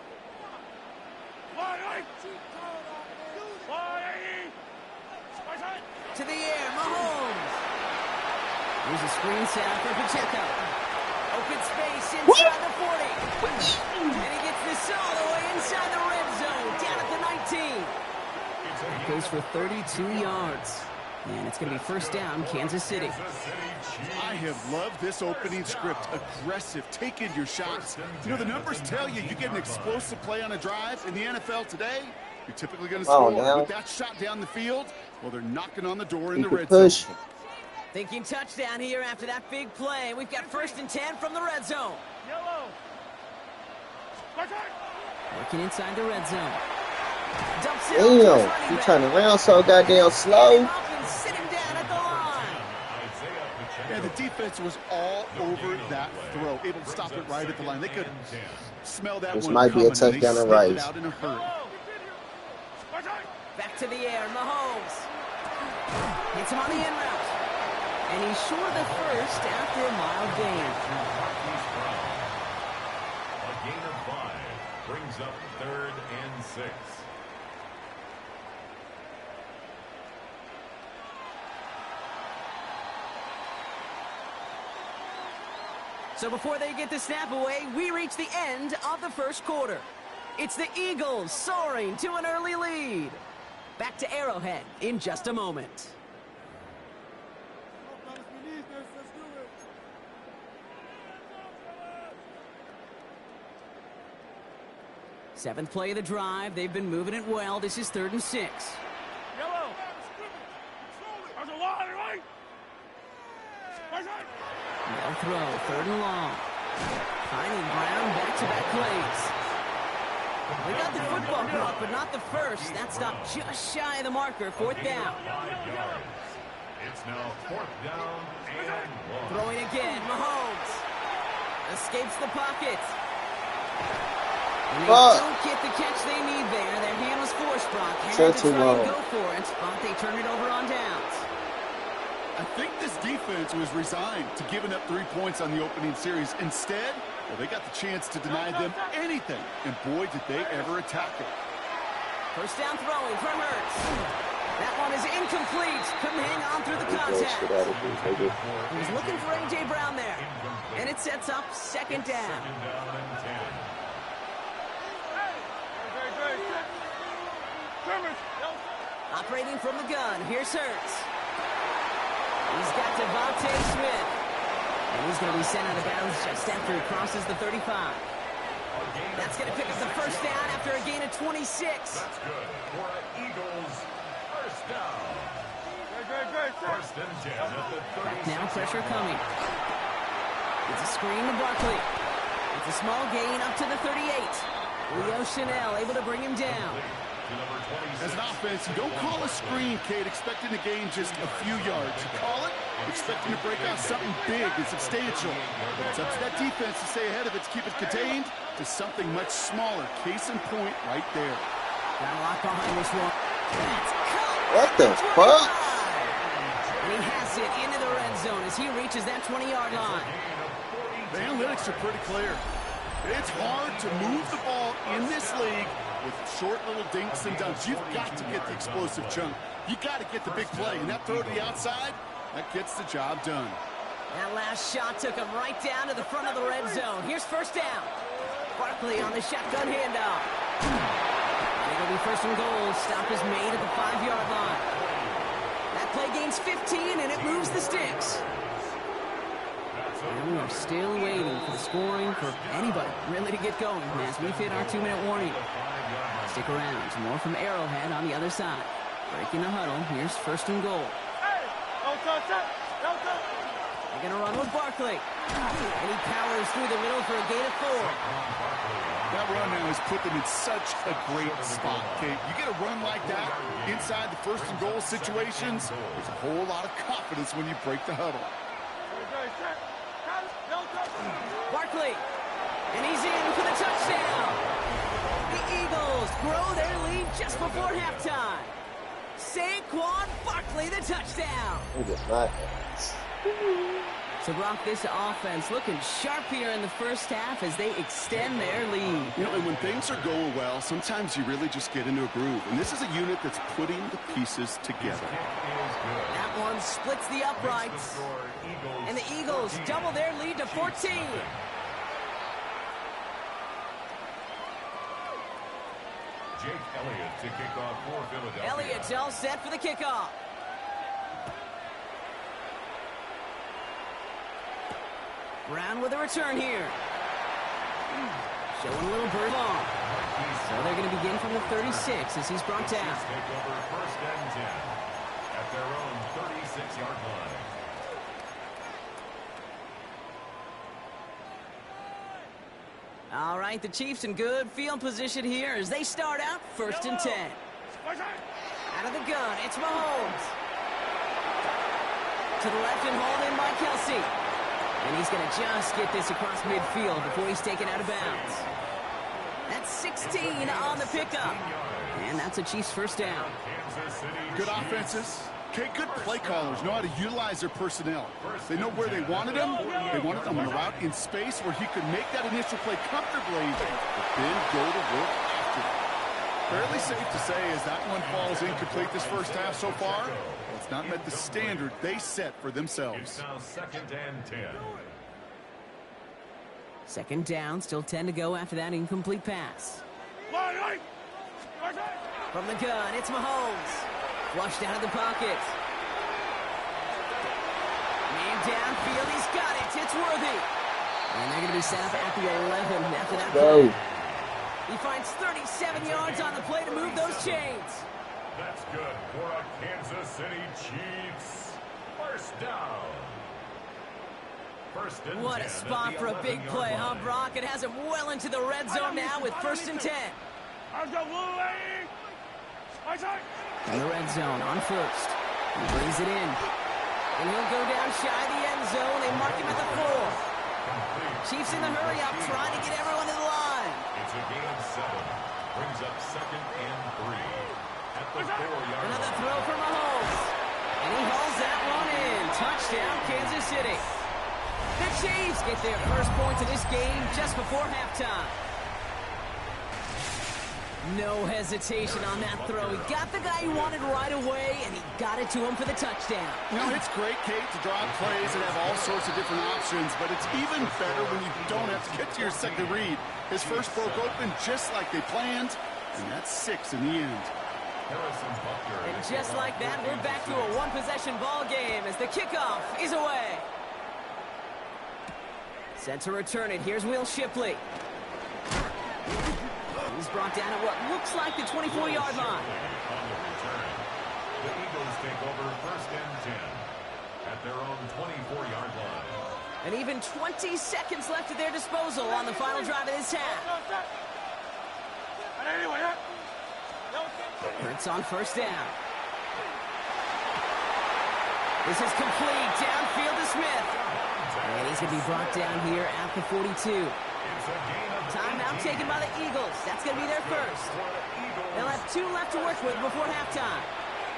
To the air, Mahomes. Here's a screen set up for Pacheco. Open space, inside the 40. And he gets this all the way inside the red zone, down at the 19. That goes for 32 yards. And it's going to be first down, Kansas City. I have loved this opening script. Aggressive, taking your shots. You know, the numbers tell you get an explosive play on a drive in the NFL today, you're typically going to score. With that shot down the field, well, they're knocking on the door in the red zone. Thinking touchdown here after that big play. We've got first and 10 from the red zone. Working inside the red zone. Damn, you turn around so goddamn slow. Sit him down at the line. Yeah, the defense was all over that throw, able to stop it right at the line. They could smell that this one might be a coming, touchdown and right. out in a hurry. Back to the air, Mahomes. Hits him on the in route. And he's short of the first after a mild gain. A gain of 5 brings up 3rd and 6. So before they get the snap away, we reach the end of the first quarter. It's the Eagles soaring to an early lead. Back to Arrowhead in just a moment. Seventh play of the drive. They've been moving it well. This is 3rd and 6. Yellow. There's a line, right? They'll throw, 3rd and long. Finding Brown, back-to-back plays. They got the football caught, but not the first. That stopped just shy of the marker, 4th down. It's now 4th down and 1. Throwing again, Mahomes. Escapes the pocket. And they don't get the catch they need there. Their hand was forced, Brock. Had to try and go for it, but they turn it over on downs. I think this defense was resigned to giving up 3 points on the opening series. Instead, well, they got the chance to deny them anything. And boy, did they ever attack it. First down throwing from Hurts. That one is incomplete. Couldn't hang on through the contact. He was looking for A.J. Brown there. And it sets up 2nd down. Operating from the gun. Here's Hurts. He's got Devontae Smith. And he's going to be sent out of bounds just after he crosses the 35. That's going to pick up the first down after a gain of 26. That's good for Eagles. First down. First and 10 at the 30. Now pressure coming. It's a screen to Barkley. It's a small gain up to the 38. Leo Chanel able to bring him down. As an offense, you don't call a screen, Kate, expecting to gain just a few yards. You call it expecting to break out something big and substantial. But it's up to that defense to stay ahead of it, to keep it contained to something much smaller. Case in point right there. Got a lot behind this one. What the fuck? And he has it into the red zone as he reaches that 20-yard line. The analytics are pretty clear. It's hard to move the ball in this league with short little dinks and dunks. You've got to get the explosive chunk. You got to get the big play. And that throw to the outside, that gets the job done. That last shot took him right down to the front of the red zone. Here's first down. Barkley on the shotgun handoff. And it'll be first and goal. Stop is made at the 5-yard line. That play gains 15, and it moves the sticks. And we are still waiting for the scoring for anybody really to get going as we've hit our 2-minute warning. Stick around. More from Arrowhead on the other side. Breaking the huddle. Here's first and goal. They're going to run with Barkley. And he powers through the middle for a gain of 4. That run now has put them in such a great spot, Kate. You get a run like that inside the first and goal situations, there's a whole lot of confidence when you break the huddle. Barkley, and he's in for the touchdown. The Eagles grow their lead just before halftime. Saquon Barkley, the touchdown. So, Brock, this offense looking sharp here in the first half as they extend their lead. You know, and when things are going well, sometimes you really just get into a groove. And this is a unit that's putting the pieces together. That one splits the uprights. And the Eagles double their lead to 14. Elliott to kick off for Philadelphia. Elliott's all set for the kickoff. Brown with a return here. Showing a little bird long. So they're going to begin from the 36 as he's brought down. Take over first and 10 at their own 36-yard line. All right, the Chiefs in good field position here as they start out first and 10. Out of the gun, it's Mahomes. To the left and hauled in by Kelsey. And he's going to just get this across midfield before he's taken out of bounds. That's 16 on the pickup. And that's a Chiefs first down. Good offenses. Okay, good play callers know how to utilize their personnel. They know where they wanted him. They wanted him on a route in space where he could make that initial play comfortably, but then go to work after. Fairly safe to say as that one falls incomplete this first half so far, it's not met the standard they set for themselves. It's now second and 10. Second down, still 10 to go after that incomplete pass. From the gun, it's Mahomes. Flushed out of the pocket. Man downfield, he's got it. It's Worthy. And they're going to be set up at the 11 after that play. He finds 37 yards on the play to move those chains. That's good for a Kansas City Chiefs. First down. First and 10. What a spot for a big play, huh, Brock? It has him well into the red zone now with first and 10. In the red zone on first. He brings it in. And he'll go down shy of the end zone. They mark him at the 4. Chiefs in the hurry up, trying to get everyone to the line. It's a gain of 7. Brings up second and 3. At the 4-yard Another line. throw for Mahomes. And he hauls that one in. Touchdown, Kansas City. The Chiefs get their first points of this game just before halftime. No hesitation on that throw. He got the guy he wanted right away, and he got it to him for the touchdown. You know, it's great, Kate, to draw up plays and have all sorts of different options, but it's even better when you don't have to get to your second read. His first broke open just like they planned, and that's 6 in the end. And just like that, we're back to a one-possession ball game as the kickoff is away. Set to return it. Here's Will Shipley. He's brought down at what looks like the 24-yard line. On the return, the Eagles take over first and 10 at their own 24-yard line. And even 20 seconds left at their disposal on the final drive of this half. Hurts on first down. This is complete. Downfield to Smith. And he's going to be brought down here at the 42. Timeout taken by the Eagles. That's going to be their first. They'll have 2 left to work with before halftime.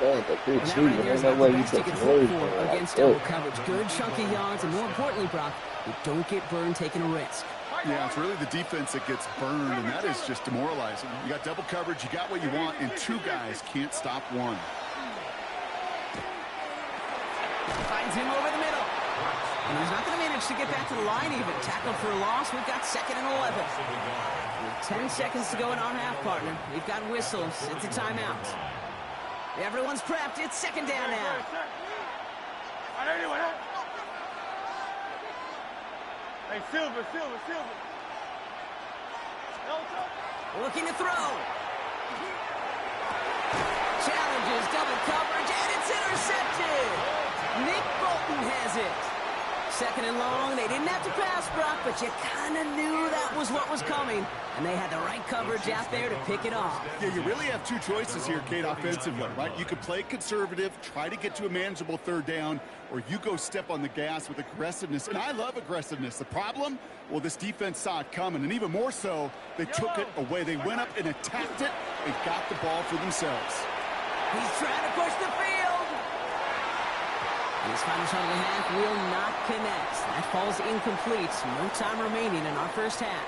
And that right there's not the best you can hope for against double coverage. Good chunky yards, and more importantly, Brock, you don't get burned taking a risk. Yeah, it's really the defense that gets burned, and that is just demoralizing. You got double coverage, you got what you want, and 2 guys can't stop one. Finds him over the middle. And he's not going to manage to get back to the line even. Tackled for a loss. We've got second and 11. With 10 seconds to go in our half, partner. We've got whistles. It's a timeout. Everyone's prepped. It's second down now. Hey, Silver. Looking to throw. Challenges double coverage, and it's intercepted. Nick Bolton has it. Second and long. They didn't have to pass, Brock, but you kind of knew that was what was coming. And they had the right coverage out there to pick it off. Yeah, you really have 2 choices here, Kate, offensively, right? You could play conservative, try to get to a manageable third down, or you go step on the gas with aggressiveness. And I love aggressiveness. The problem? Well, this defense saw it coming, and even more so, they took it away. They went up and attacked it and got the ball for themselves. He's trying to push the field. And his final shot of the half will not connect. That falls incomplete. No time remaining in our first half.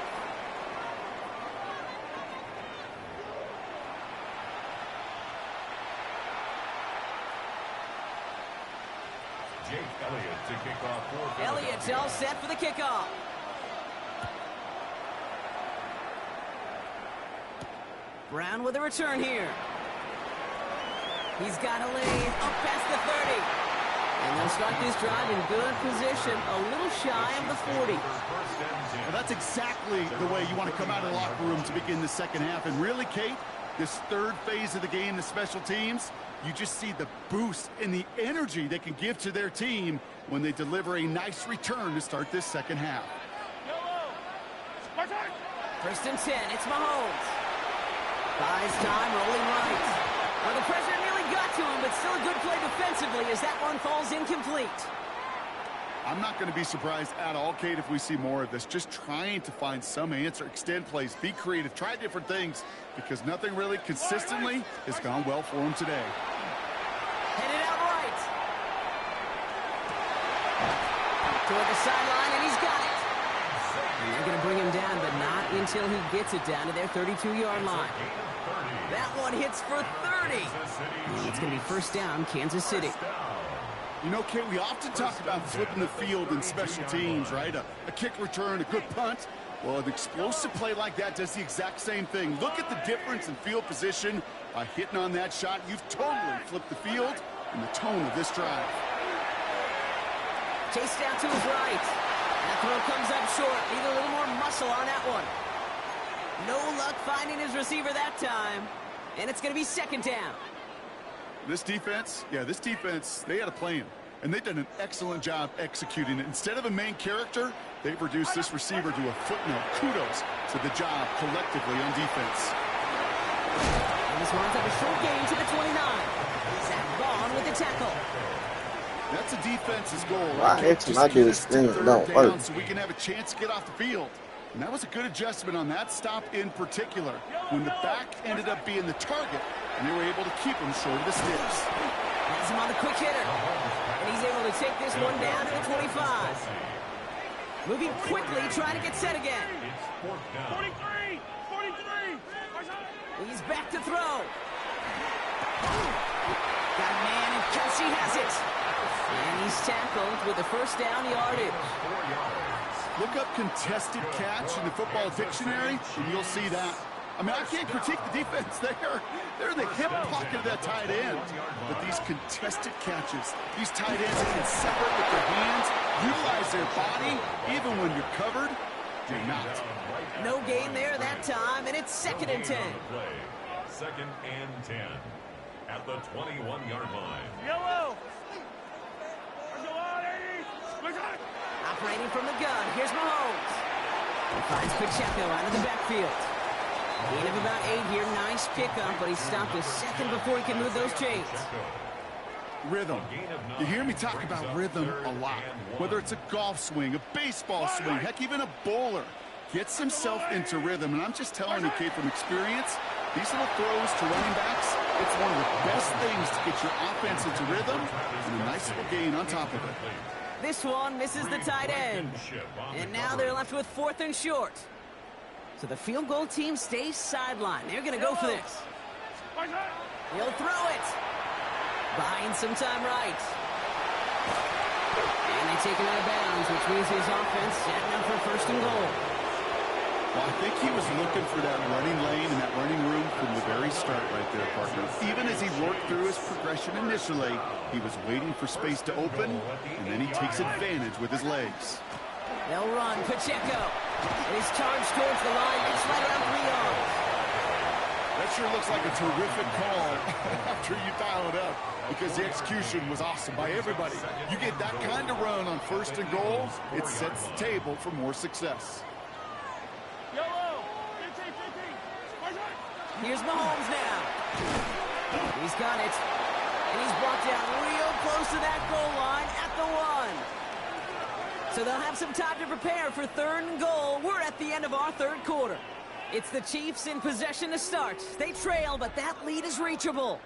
Jake Elliott to kick off for Elliott's all set for the kickoff. Brown with a return here. He's got a lead up past the 30. And they'll start this drive in good position, a little shy of the 40. Well, that's exactly the way you want to come out of the locker room to begin the second half. And really, Kate, this third phase of the game, the special teams, you just see the boost and the energy they can give to their team when they deliver a nice return to start this second half. First and 10, it's Mahomes. Buys time, rolling right. Well, the pressure nearly got to him, but still a good play defensively as that one falls incomplete. I'm not going to be surprised at all, Kate, if we see more of this. Just trying to find some answer, extend plays, be creative, try different things, because nothing really consistently has gone well for him today. Headed out right. Toward the sideline, and he's got it. And they're going to bring him down, but not until he gets it down to their 32-yard line. That one hits for 30. And it's going to be first down, Kansas City. You know, Kate, we often talk about flipping the field in special teams, right? A kick return, a good punt. Well, an explosive play like that does the exact same thing. Look at the difference in field position. By hitting on that shot, you've totally flipped the field and the tone of this drive. Chased out to his right. That throw comes up short. Need a little more muscle on that one. No luck finding his receiver that time. And it's going to be second down. This defense, they had a plan. And they've done an excellent job executing it. Instead of a main character, they've reduced this receiver to a footnote. Kudos to the job collectively on defense. And this winds up a short gain to the 29. Zach Vaughn with the tackle. That's a defense's goal. Wow, it's my dude's thing. Don't work. So we can have a chance to get off the field. And that was a good adjustment on that stop in particular, when the back ended up being the target, and they were able to keep him short of the sticks. Has him on the quick hitter. And he's able to take this one down to the 25. Moving quickly, trying to get set again. 43! 43! He's back to throw. Got a man, and Kelsey has it. And he's tackled with the first down yardage. Look up contested catch in the football dictionary, and you'll see that. I mean, I can't critique the defense there. They're in the hip pocket of that tight end. But these contested catches, these tight ends can separate with their hands, utilize their body, even when you're covered, do not. No gain there that time, and it's second and 10. Second and 10 at the 21-yard line. Yellow! Operating from the gun, here's Mahomes. He finds Pacheco out of the backfield. Gain of about 8 here, nice pickup, but he stopped a second before he can move those chains. Rhythm. You hear me talk about rhythm a lot. Whether it's a golf swing, a baseball swing, heck, even a bowler. Gets himself into rhythm, and I'm just telling you, Kate, from experience, these little throws to running backs, it's one of the best things to get your offense into rhythm, and a nice little gain on top of it. This one misses the tight end. And now they're left with fourth and short. So the field goal team stays sidelined. They're going to go for this. He'll throw it. Buying some time right. And they take him out of bounds, which means his offense setting up for first and goal. Well, I think he was looking for that running lane and that running room from the very start right there, partner. Even as he worked through his progression initially, he was waiting for space to open, and then he takes advantage with his legs. They'll run. Pacheco. And he's charged towards the line. It's right around 3 yards. That sure looks like a terrific call after you dial it up, because the execution was awesome by everybody. You get that kind of run on first and goal, it sets the table for more success. Here's Mahomes now. He's got it. And he's brought down real close to that goal line at the 1. So they'll have some time to prepare for third and goal. We're at the end of our third quarter. It's the Chiefs in possession to start. They trail, but that lead is reachable.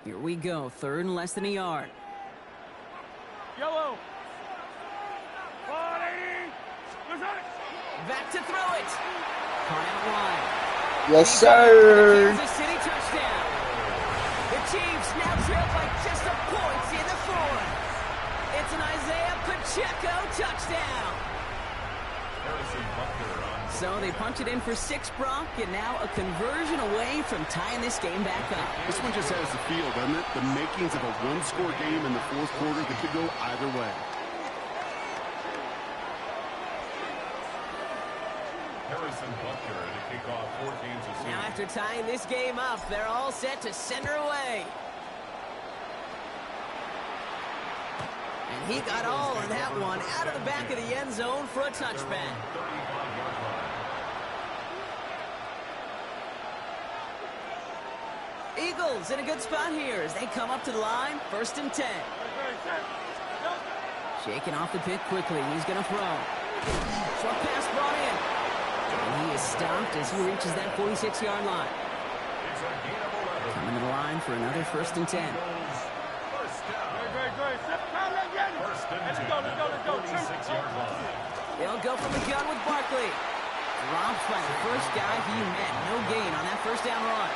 Here we go, third and less than a yard. Yellow. Back to throw it. Caught out wide. Yes, sir. Kansas City touchdown. Chiefs now trail by just a point in the fourth. It's an Isaiah Pacheco touchdown. So they punch it in for 6, Brock, and now a conversion away from tying this game back up. This one just has the feel, doesn't it? The makings of a one-score game in the fourth quarter that could go either way. Now after tying this game up, they're all set to center away. And he got all of that one out of the back of the end zone for a touchback. Eagles in a good spot here as they come up to the line, 1st and 10. Shaking off the pick quickly. He's going to throw. Short pass brought in. And he is stopped as he reaches that 46-yard line. Coming to the line for another 1st and 10. They'll go from the gun with Barkley. Dropped by the first guy he met. No gain on that 1st down run.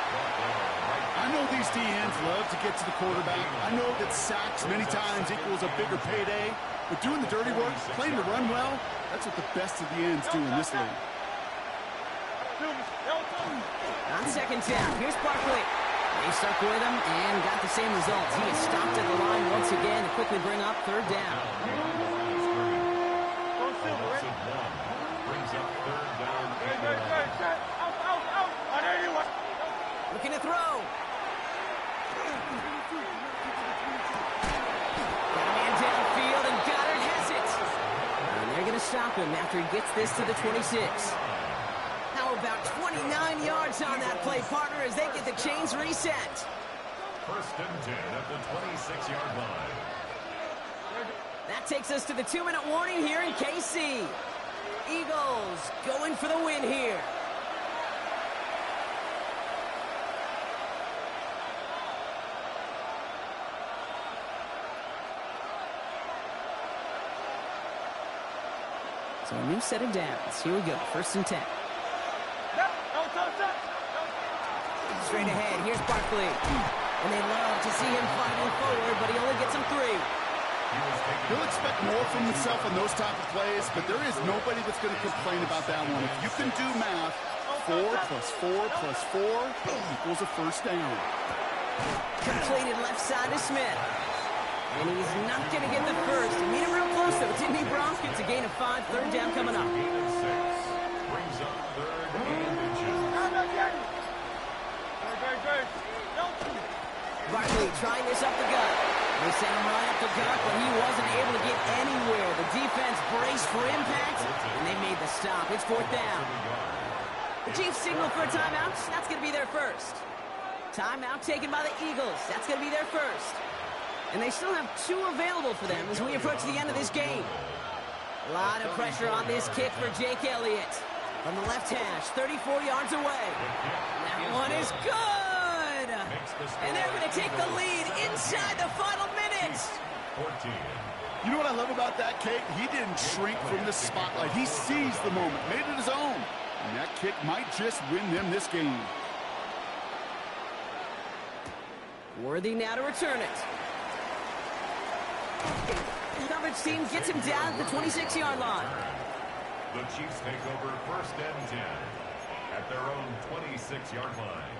I know these DNs love to get to the quarterback. I know that sacks many times equals a bigger payday. But doing the dirty work, playing to run well, that's what the best of the ends do in this league. On 2nd down, here's Barkley. They stuck with him and got the same results. He is stopped at the line once again to quickly bring up 3rd down. Looking to throw. Got a man downfield, and Goddard has it. And they're going to stop him after he gets this to the 26. How about 29 yards on that play, partner, as they get the chains reset. 1st and 10 at the 26-yard line. That takes us to the 2-minute warning here in KC. Eagles going for the win here. So a new set of downs. Here we go. 1st and 10. Straight ahead. Here's Barkley. And they love to see him fighting forward, but he only gets him 3. He'll expect more from himself on those type of plays, but there is nobody that's going to complain about that one. If you can do math, 4 plus 4 plus 4 equals a 1st down. Completed left side to Smith. And he's not going to get the 1st. He made it real close, though, didn't he, Bronx? It's a gain of 5, 3rd down coming up. Brings up 3rd and inches. Barkley trying this up the gut. They sent him right up the gut, but he wasn't able to get anywhere. The defense braced for impact, and they made the stop. It's 4th down. The Chiefs signal for a timeout. That's going to be their 1st. Timeout taken by the Eagles. That's going to be their 1st. And they still have 2 available for them as we approach the end of this game. A lot of pressure on this kick for Jake Elliott. From the left hash, 34 yards away. That one is good! And they're going to take the lead inside the final minutes. 14. You know what I love about that, Kate? He didn't shrink from the spotlight. He seized the moment, made it his own. And that kick might just win them this game. Worthy now to return it. The coverage team gets him down at the 26-yard line. The Chiefs take over 1st and 10 at their own 26-yard line.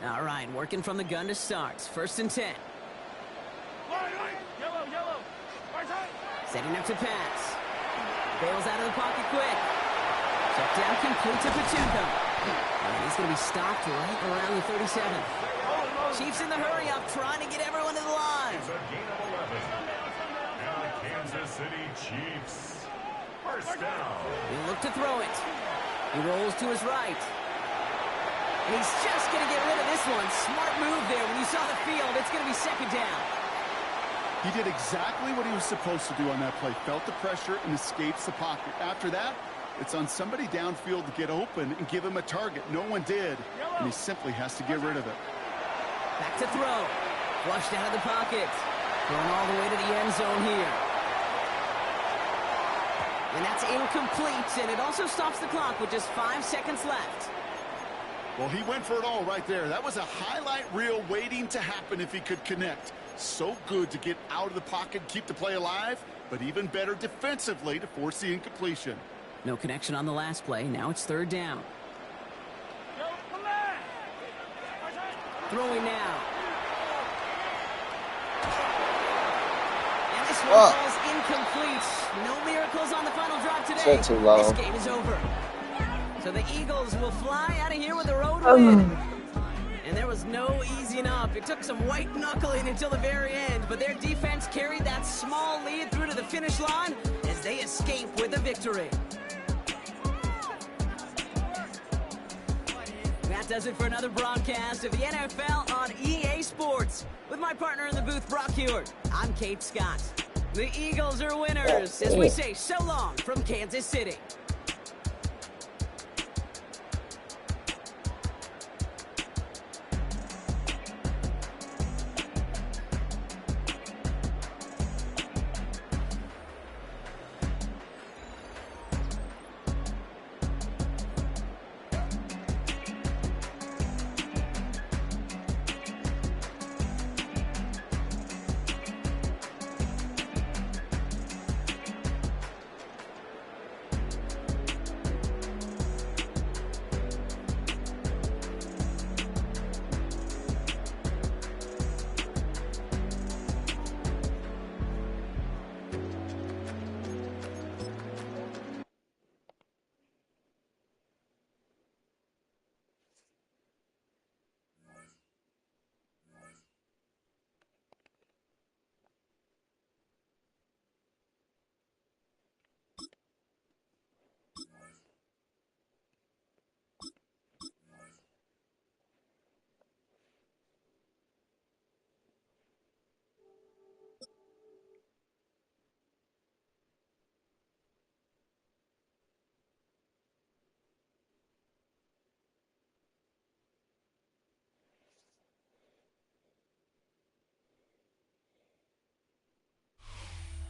All right, working from the gun to start. 1st and 10. Yellow. Setting up to pass. Bails out of the pocket quick. Check down complete to Pacheco. And he's going to be stopped right around the 37. Chiefs in the hurry-up, trying to get everyone to the line. It's a gain of 11. And the Kansas City Chiefs. 1st down. He'll look to throw it. He rolls to his right. And he's just going to get rid of this one. Smart move there. When you saw the field, it's going to be 2nd down. He did exactly what he was supposed to do on that play. Felt the pressure and escapes the pocket. After that, it's on somebody downfield to get open and give him a target. No one did, and he simply has to get rid of it. Back to throw. Flushed out of the pocket. Going all the way to the end zone here. And that's incomplete, and it also stops the clock with just 5 seconds left. Well, he went for it all right there. That was a highlight reel waiting to happen if he could connect. So good to get out of the pocket, keep the play alive, but even better defensively to force the incompletion. No connection on the last play. Now it's third down. Throwing now. And this one falls incomplete. No miracles on the final drive today. Too low. This game is over. So the Eagles will fly out of here with a road win. And there was no easing up. It took some white knuckling until the very end, but their defense carried that small lead through to the finish line as they escape with a victory. That does it for another broadcast of the NFL on EA Sports. With my partner in the booth, Brock Hewart, I'm Kate Scott. The Eagles are winners as we say so long from Kansas City.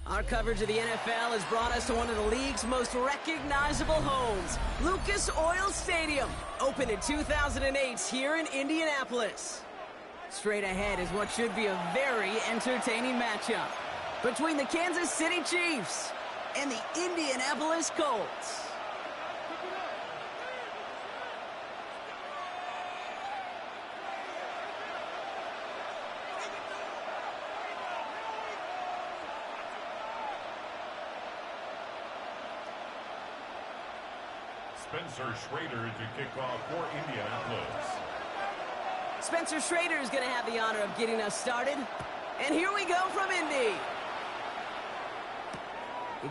Our coverage of the NFL has brought us to one of the league's most recognizable homes, Lucas Oil Stadium, opened in 2008 here in Indianapolis. Straight ahead is what should be a very entertaining matchup between the Kansas City Chiefs and the Indianapolis Colts. Spencer Schrader to kick off for Indianapolis. Spencer Schrader is going to have the honor of getting us started. And here we go from Indy.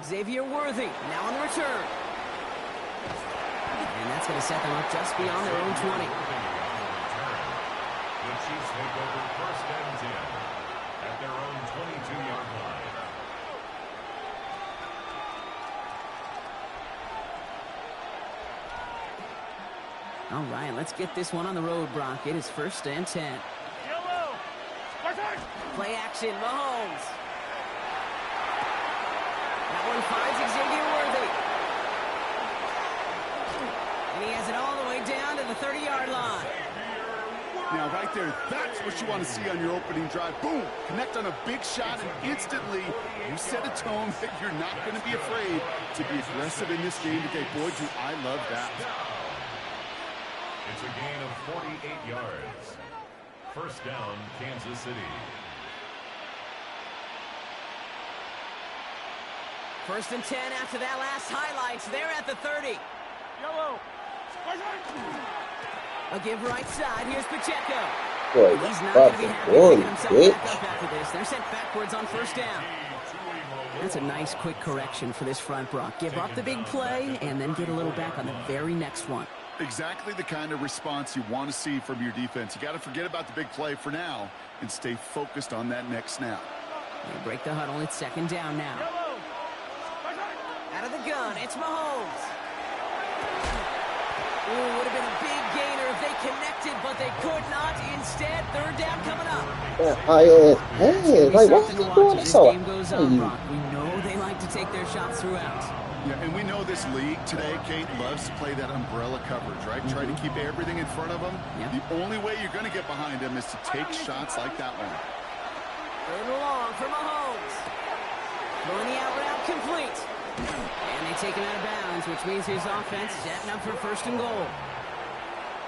Xavier Worthy now on the return. And that's going to set them up just beyond their own 20. The Chiefs take over first and 10 at their own 22-yard line. All right, let's get this one on the road, Brock. It is first and 10. Yellow. Play action, Mahomes. That one finds Xavier Worthy. And he has it all the way down to the 30-yard line. Now, right there, that's what you want to see on your opening drive. Boom! Connect on a big shot, and instantly you set a tone that you're not going to be afraid to be aggressive in this game today. Boy, do I love that. It's a gain of 48 yards. First down, Kansas City. First and 10 after that last highlights. They're at the 30. Yellow. A give right side. Here's Pacheco. Boy, He's not going to be happy picking himself bitch. back up after this. They're sent backwards on first down. That's a nice quick correction for this front, Brock. Give up the big play and then get a little back on the very next one. Exactly the kind of response you want to see from your defense. You got to forget about the big play for now and stay focused on that next snap. They break the huddle. It's second down now. Out of the gun, it's Mahomes. Ooh, would have been a big gainer if they connected, but they could not. Instead, third down coming up. Hey, like, what's going on? This game goes on, Brock. We know they like to take their shots throughout. Yeah, and we know this league today, Kate, loves to play that umbrella coverage, right? Try to keep everything in front of them. Yep. The only way you're going to get behind them is to take shots like that one. Third and long for Mahomes. Throwing the out route complete. And they take him out of bounds, which means his offense setting up for first and goal.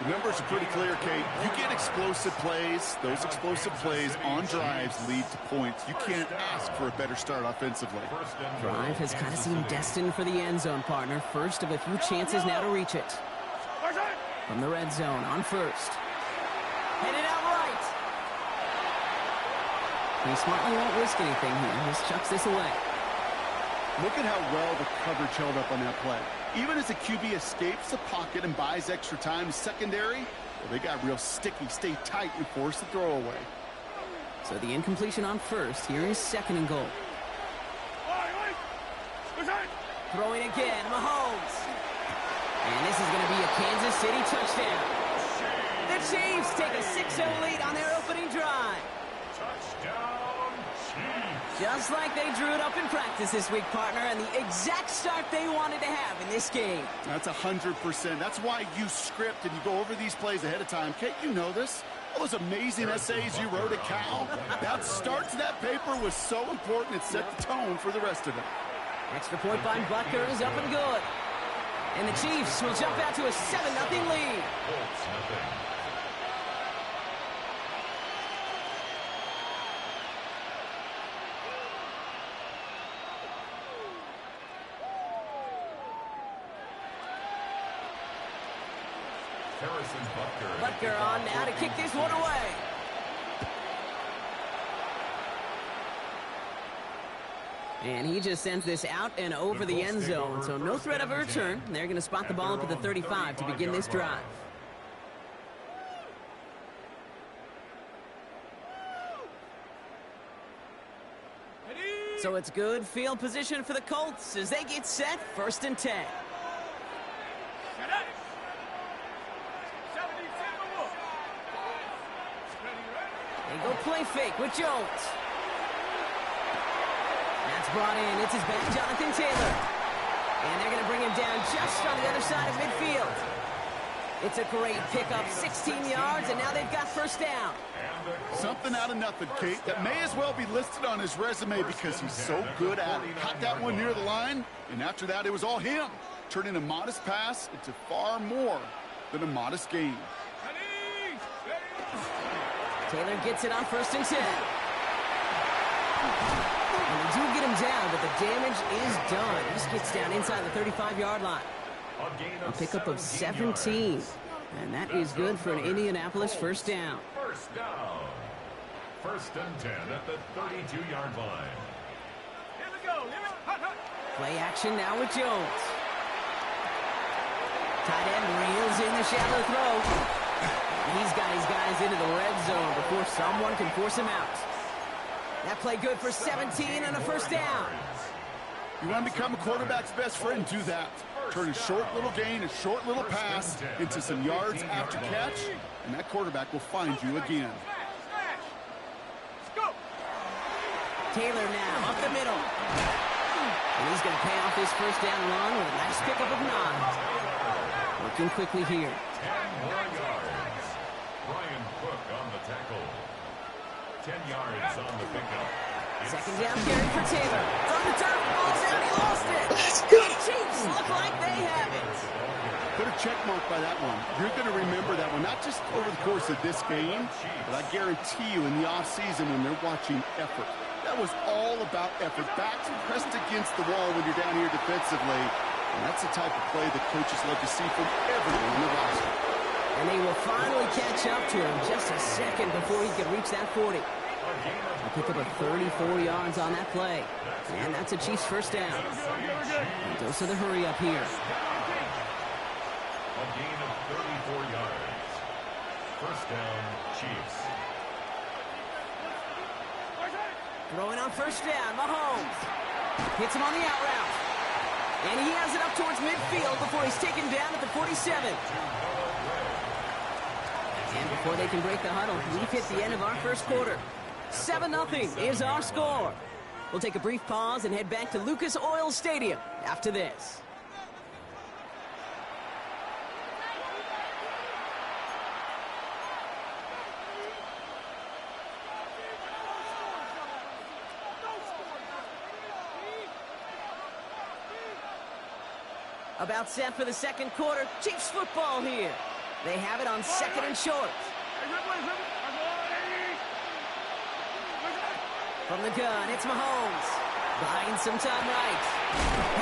The numbers are pretty clear, Kate. You get explosive plays. Those explosive plays on drives lead to points. You can't ask for a better start offensively. Drive has kind of seemed destined for the end zone, partner. First of a few chances now to reach it. From the red zone on first. Headed out right. He smartly won't risk anything here. Just chucks this away. Look at how well the coverage held up on that play. Even as the QB escapes the pocket and buys extra time, secondary, well, they got real sticky. Stay tight and force the throw away. So the incompletion on first. Here is second and goal. Throwing again, Mahomes. And this is going to be a Kansas City touchdown. The Chiefs take a 6-0 lead on their opening drive. Touchdown, Chiefs. Just like they drew it up in practice this week, partner, and the exact start they wanted to have in this game. That's 100%. That's why you script and you go over these plays ahead of time. Kate, you know this. All those amazing essays you wrote at Cal, that start to that paper was so important. It set the tone for the rest of it. Extra point by Butker is up and good. And the Chiefs will jump out to a 7-0 lead. Colts nothing. Butker on now to kick this one away. And he just sends this out and over the end zone, so no threat of a return. They're going to spot the ball up at the 35 to begin this drive. So it's good field position for the Colts as they get set, 1st and 10. They go play fake with Jones. That's brought in. It's his back, Jonathan Taylor. And they're going to bring him down just on the other side of midfield. It's a great pickup, 16 yards, and now they've got first down. Something out of nothing, Kate, that may as well be listed on his resume because he's so good at it. Caught that one near the line, and after that, it was all him. Turning a modest pass into far more than a modest gain. Taylor gets it on 1st and 10. And they do get him down, but the damage is done. He just gets down inside the 35-yard line. A pickup of 17. And that is good for an Indianapolis first down. First down. 1st and 10 at the 32-yard line. Here we go. Play action now with Jones. Tight end reels in the shallow throw. He's got his guys into the red zone before someone can force him out. That play good for 17 and a first down. You want to become a quarterback's best friend, do that. Turn a short little gain, a short little pass into some yards after catch, and that quarterback will find you again. Taylor now up the middle. And he's going to pay off this first down run with a nice pickup of 9. Working quickly here. 10 more yards. Brian Cook on the tackle. 10 yards on the pickup. Second down carry for Taylor. It's on the turf. Ball's out. He lost it. The Chiefs look like they have it. Put a check mark by that one. You're going to remember that one, not just over the course of this game, but I guarantee you in the offseason when they're watching effort. That was all about effort. Backs pressed against the wall when you're down here defensively. And that's the type of play that coaches love to see from everyone in the roster. And they will finally catch up to him just a second before he can reach that 40. A pickup of 34 yards on that play. And that's a Chiefs first down. And dose of the hurry up here. A gain of 34 yards. First down, Chiefs. Throwing on first down, Mahomes. Hits him on the out route. And he has it up towards midfield before he's taken down at the 47. And before they can break the huddle, we've hit the end of our first quarter. 7-0 is our score. We'll take a brief pause and head back to Lucas Oil Stadium after this. About set for the second quarter. Chiefs football here. They have it on second and short. From the gun, it's Mahomes. Buying some time right.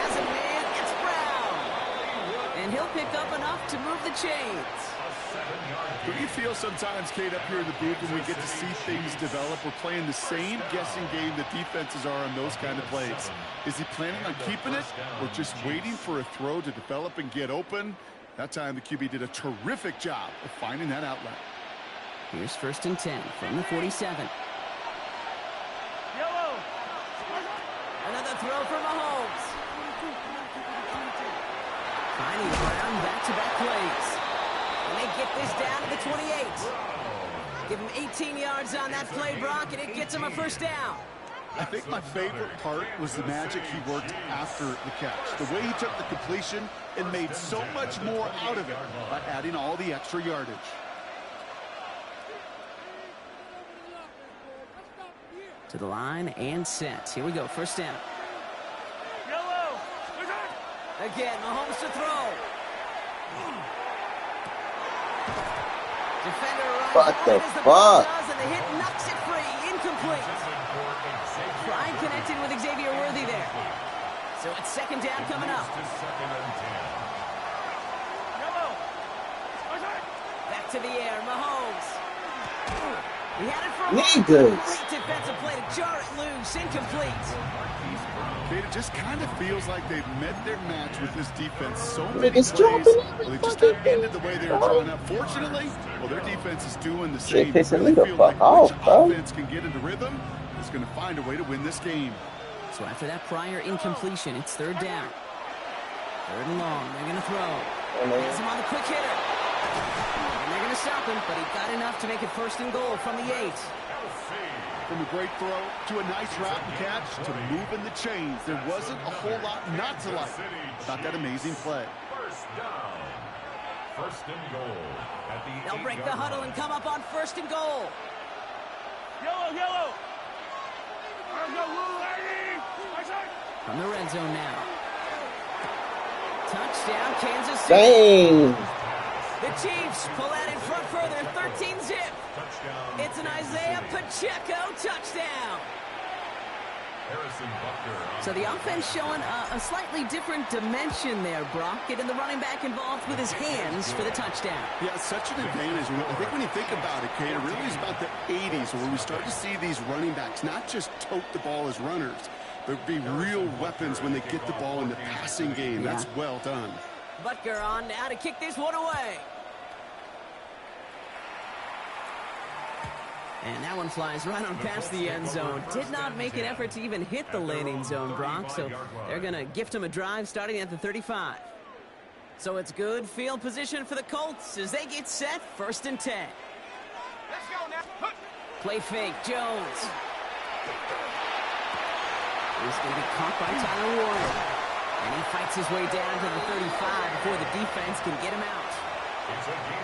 Has a man, it's Brown. And he'll pick up enough to move the chains. What do you feel sometimes, Kate, up here in the booth when we get to see things develop? We're playing the same guessing game that defenses are on those kind of plays. Is he planning on keeping it or just waiting for a throw to develop and get open? That time the QB did a terrific job of finding that outlet. Here's 1st and 10 from the 47. Another throw for Mahomes. Finding Brown back-to-back plays. And they get this down to the 28. Give him 18 yards on that play, Brock, and it gets him a 1st down. I think my favorite part was the magic he worked after the catch. The way he took the completion and made so much more out of it by adding all the extra yardage. To the line and set. Here we go, 1st down. Again, Mahomes to throw. Defender runs What the as the ball fuck? does, and the hit knocks it free. Incomplete. Prime connected with Xavier Worthy there. So it's 2nd down coming up. Back to the air, Mahomes. He had it for a Niggas. great defensive play to jar it loose. Incomplete. It just kind of feels like they've met their match with this defense. So many Niggas plays, jumping well, they just got ended the way they were drawn up. Fortunately, well, their defense is doing the same. Shit pissing Really me the feel fuck like off, which bro. offense can get into rhythm is going to find a way to win this game. So after that prior incompletion, it's 3rd down. 3rd and long. They're going to throw. Has him on the quick hitter. And they're going to stop him, but he got enough to make it 1st and goal from the 8. From a great throw to a nice route and catch to moving the chains. There wasn't a whole lot not to like about that amazing play. 1st down. 1st and goal. At the They'll break the huddle and come up on 1st and goal. Yellow. From the red zone now. Touchdown, Kansas City. Dang. The Chiefs pull out in front further, 13-zip. It's an Isaiah Pacheco touchdown. So the offense showing a slightly different dimension there, Brock. Getting the running back involved with his hands for the touchdown. Yeah, such an advantage. I think when you think about it, Kate, it really is about the 80s where we start to see these running backs not just tote the ball as runners, but be real weapons when they get the ball in the passing game. That's well done. Butker on now to kick this one away. And that one flies right on past the end zone. Did not make an effort to even hit the landing zone, Brock. So they're going to gift him a drive starting at the 35. So it's good field position for the Colts as they get set 1st and 10. Let's go now. Play fake, Jones. He's going to get caught by Tyler Warren. And he fights his way down to the 35 before the defense can get him out.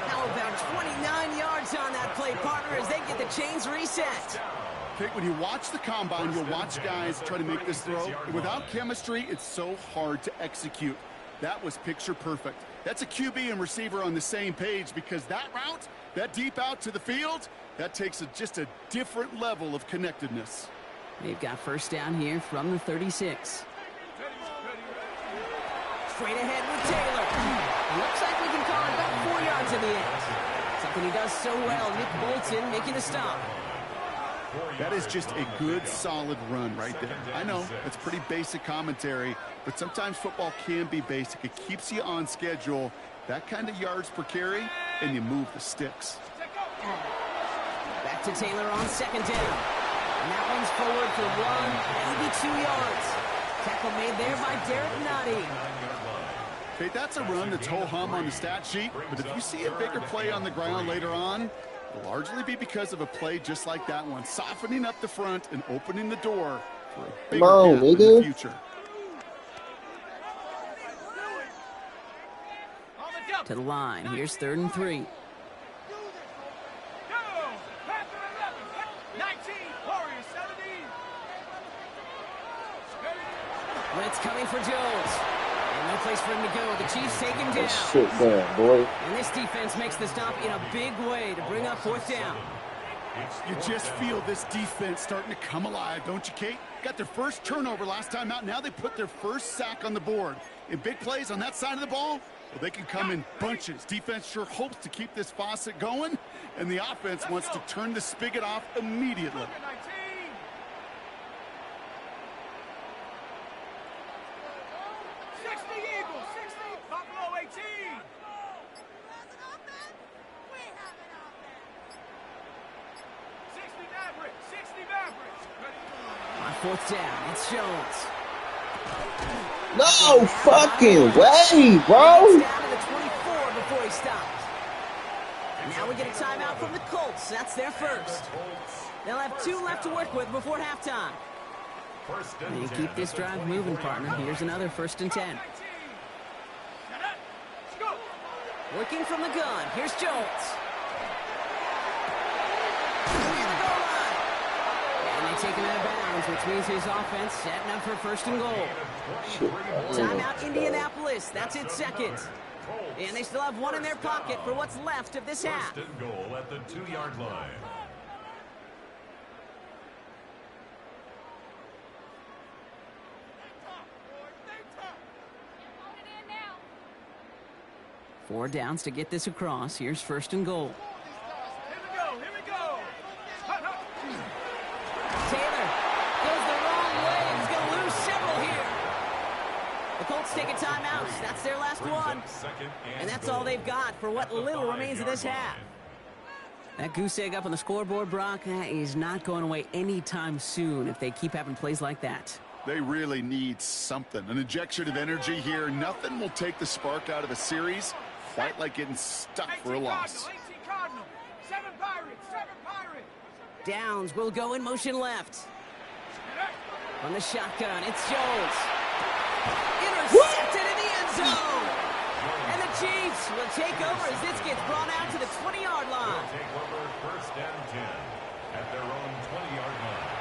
How about 29 yards on that play, partner, as they get the chains reset. Kate, when you watch the combine, you'll watch guys try to make this throw. Without chemistry, it's so hard to execute. That was picture perfect. That's a QB and receiver on the same page because that route, that deep out to the field, that takes just a different level of connectedness. They've got 1st down here from the 36. Straight ahead with Taylor. Looks like we can call it about 4 yards in the end. Something he does so well. Nick Bolton making a stop. That is just a good, solid run right there. I know, it's pretty basic commentary, but sometimes football can be basic. It keeps you on schedule, that kind of yards per carry, and you move the sticks. Back to Taylor on 2nd down. And that one's forward for 1, maybe 2 yards. Tackle made there by Derek Nottie. Okay, that's a run that's ho-hum on the stat sheet, but if you see a bigger play on the ground later on, it'll largely be because of a play just like that one, softening up the front and opening the door carefully. Come on, In the nigga. future. To the line. Here's 3rd and 3. Blitz coming for Jones. And no place for him to go. The Chiefs take him down. Shit down, boy. And this defense makes the stop in a big way to bring up 4th down. You just feel this defense starting to come alive, don't you, Kate? Got their first turnover last time out. Now they put their first sack on the board. In big plays on that side of the ball, well, they can come in bunches. Defense sure hopes to keep this faucet going, and the offense wants to turn the spigot off immediately. On 4th down, it's Jones. No fucking way, bro. He's down to the 24 before he stopped. Now we get a timeout from the Colts. That's their first. They'll have 2 left to work with before halftime. They keep this drive moving, partner. Here's another 1st and 10. Working from the gun. Here's Jones. Near the goal line. And they take him out of bounds, which means his offense setting up for 1st and goal. Timeout Indianapolis. That's its 2nd. And they still have 1 in their pocket for what's left of this half. 1st and goal at the 2-yard line. Four downs to get this across. Here's 1st and goal. Here we go. Taylor goes the wrong way. He's going to lose several here. The Colts take a timeout. That's their last one. And that's all they've got for what little remains of this half. That goose egg up on the scoreboard, Brock, that is not going away anytime soon if they keep having plays like that. They really need something. An injection of energy here. Nothing will take the spark out of a series quite like getting stuck for a loss. Downs will go in motion left. On the shotgun, it's Jones. Intercepted in the end zone. And the Chiefs will take over as this gets brought out to the 20-yard line. Take over 1st and 10 at their own 20-yard line.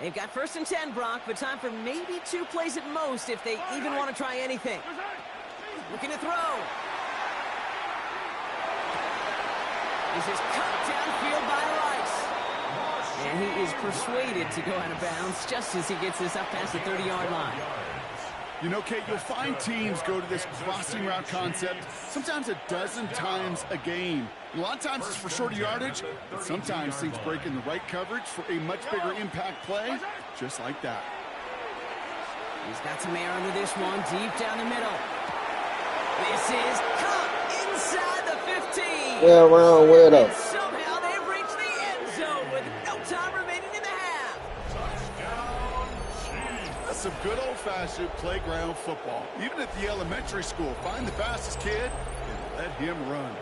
They've got 1st and 10, Brock, but time for maybe 2 plays at most if they even want to try anything. Looking to throw. This is cut downfield by Rice. And he is persuaded to go out of bounds just as he gets this up past the 30-yard line. You know, Kate, you'll find teams go to this crossing route concept sometimes a dozen times a game. A lot of times it's for shorter yardage, but sometimes things break in the right coverage for a much bigger impact play, just like that. He's got some air under this one, deep down the middle. This is caught inside the 15. Yeah, wrong with And him. somehow they've reached the end zone with no time remaining in the half. That's some good old-fashioned playground football. Even at the elementary school, find the fastest kid and let him run.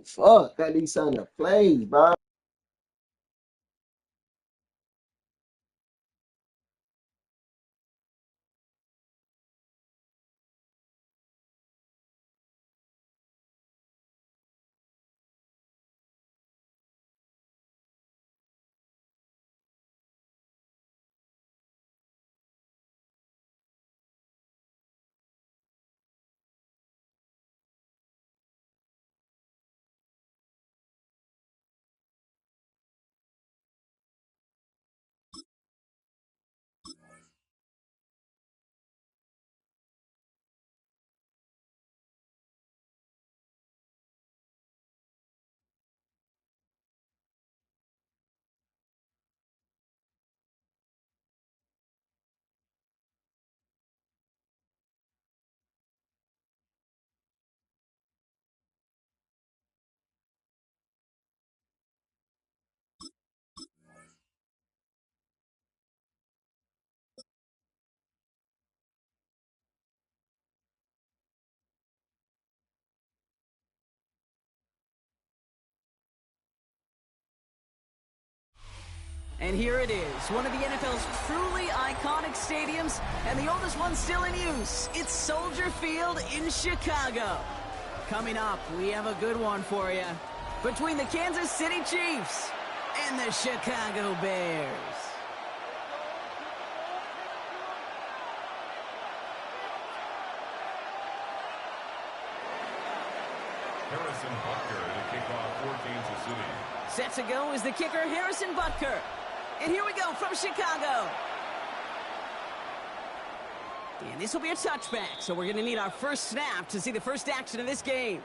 Fuck, I need something to play, bro. And here it is, one of the NFL's truly iconic stadiums, and the oldest one still in use. It's Soldier Field in Chicago. Coming up, we have a good one for you. Between the Kansas City Chiefs and the Chicago Bears. Harrison Butker to kick off for Kansas City. Set to go is the kicker, Harrison Butker. And here we go from Chicago. And this will be a touchback, so we're going to need our first snap to see the first action of this game.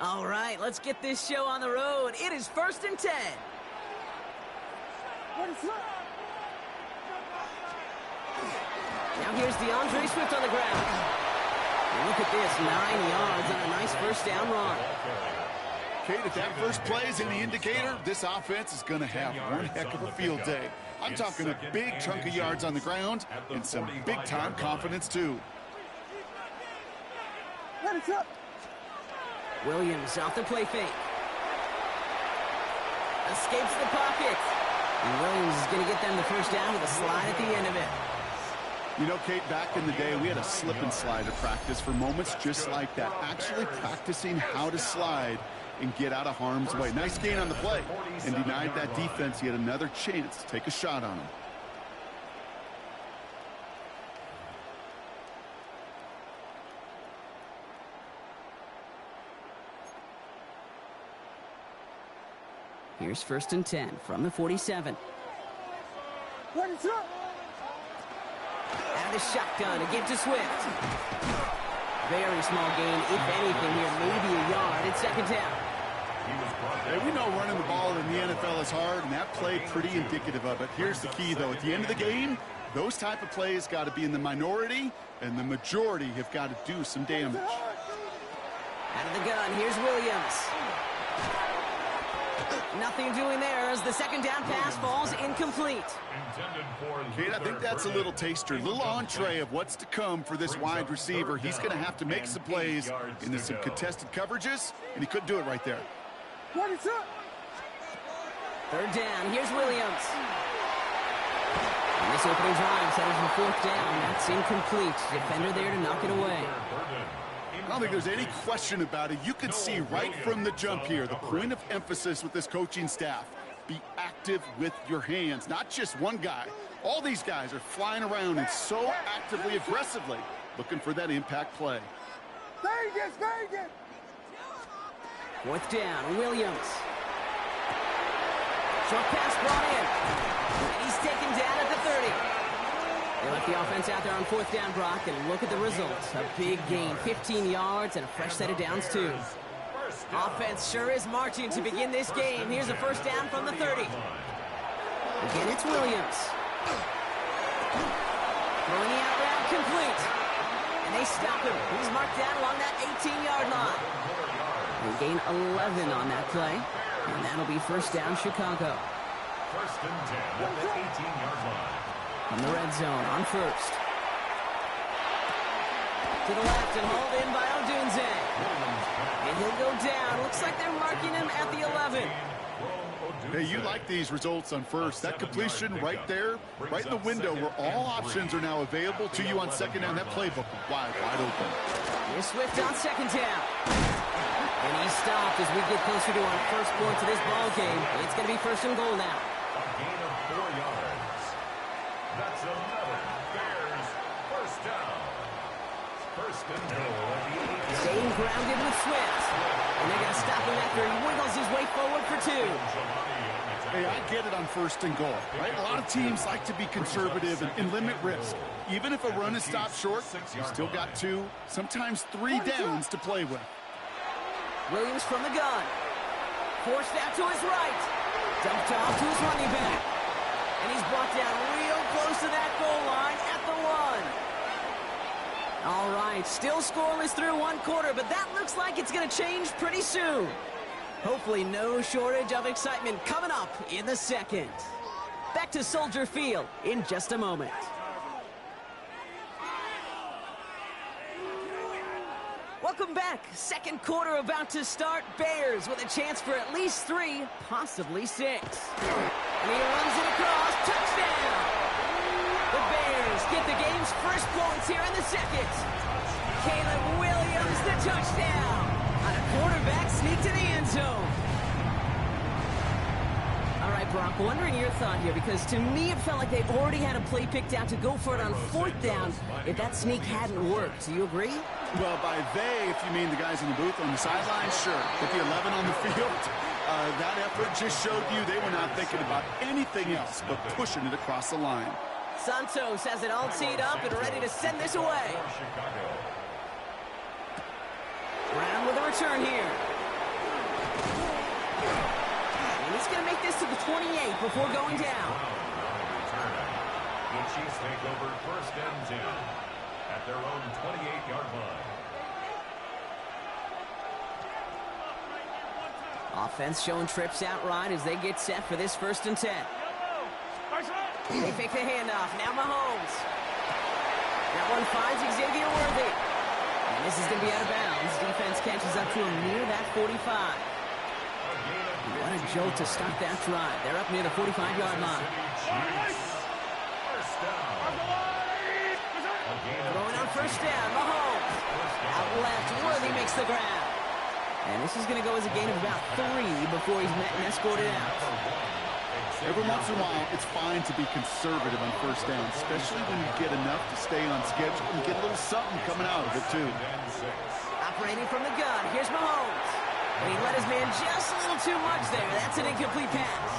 All right, let's get this show on the road. It is 1st and 10. Now here's DeAndre Swift on the ground. And look at this, 9 yards on a nice first down run. Kate, if that first play is any indicator, this offense is going to have one heck of a field day. I'm talking a big chunk of yards on the ground and some big-time confidence, too. Williams off the play fake. Escapes the pocket. And Williams is going to get them the first down with a slide at the end of it. You know, Kate, back in the day, we had a slip and slide at practice for moments just like that. Actually practicing how to slide and get out of harm's way. Nice gain on the play and denied that defense yet another chance to take a shot on him. Here's 1st and 10 from the 47. Out of the shotgun, a give to Swift. Very small gain, if anything here, maybe a yard. It's 2nd down. Hey, we know running the ball in the NFL is hard, and that play pretty indicative of it. Here's the key, though. At the end of the game, those type of plays got to be in the minority, and the majority have got to do some damage. Out of the gun, here's Williams. Nothing doing there as the 2nd down pass falls incomplete. Kate, I think that's a little taster, a little entree of what's to come for this wide receiver. He's going to have to make some plays into some contested coverages, and he couldn't do it right there. 3rd down, here's Williams. And this opening drive settles for 4th down. That's incomplete. Defender there to knock it away. I don't think there's any question about it. You can see right from the jump here, the point of emphasis with this coaching staff. Be active with your hands, not just one guy. All these guys are flying around and so actively, aggressively, looking for that impact play. 4th down, Williams. Short pass brought in. And he's taken down at the 30. They left the offense out there on 4th down, Brock, and look at the results. A big gain, 15 yards, and a fresh set of downs, too. Offense sure is marching to begin this game. Here's a 1st down from the 30. Again, it's Williams. Throwing the out route complete. And they stop him. He's marked down along that 18-yard line. They gain 11 on that play. And that'll be 1st down, Chicago. 1st and 10 at the 18-yard line. From the red zone on 1st. To the left and hauled in by Odunze. And he'll go down. Looks like they're marking him at the 11. Hey, you like these results on first. That completion right there, right in the window where all options are now available to you on second down. That playbook wide open. Here's Swift on second down. And he stopped as we get closer to our first point to this ball game. It's going to be first and goal now. A gain of 4 yards. That's another Bears first down. First and goal at the 8. Staying grounded with Swift. And they're going to stop him after he wiggles his way forward for 2. Hey, I get it on first and goal, right? A lot of teams like to be conservative and limit risk. Even if a run is stopped short, you still got 2, sometimes 3 downs to play with. Williams from the gun. Forced out to his right. Dumped off to his running back. And he's brought down real close to that goal line at the 1. All right, still scoreless through 1 quarter, but that looks like it's going to change pretty soon. Hopefully no shortage of excitement coming up in the second. Back to Soldier Field in just a moment. Welcome back. Second quarter about to start. Bears with a chance for at least 3, possibly 6. And he runs it across. Touchdown! The Bears get the game's first points here in the second. Caleb Williams, the touchdown. On a quarterback sneak to the end zone. All right, Brock, wondering your thought here, because to me it felt like they already had a play picked out to go for it on 4th down if that sneak hadn't worked. Do you agree? Well, by they, if you mean the guys in the booth on the sideline, sure. With the 11 on the field, that effort just showed you they were not thinking about anything else but pushing it across the line. Santos has it all teed up and ready to send this away. Brown with a return here. And he's going to make this to the 28 before going down. The Chiefs take over first and 10 at their own 28-yard line. Offense showing trips outright as they get set for this first and 10. They fake the handoff. Now Mahomes. That one finds Xavier Worthy. And this is going to be out of bounds. Defense catches up to him near that 45. What a jolt to start that drive. They're up near the 45-yard line. Throwing on first down, Mahomes. Out left, Worthy makes the grab. And this is going to go as a gain of about 3 before he's met and escorted out. Every once in a while, it's fine to be conservative on first down, especially when you get enough to stay on schedule and get a little something coming out of it, too. Operating from the gun, here's Mahomes. And he let his man just a little too much there. That's an incomplete pass.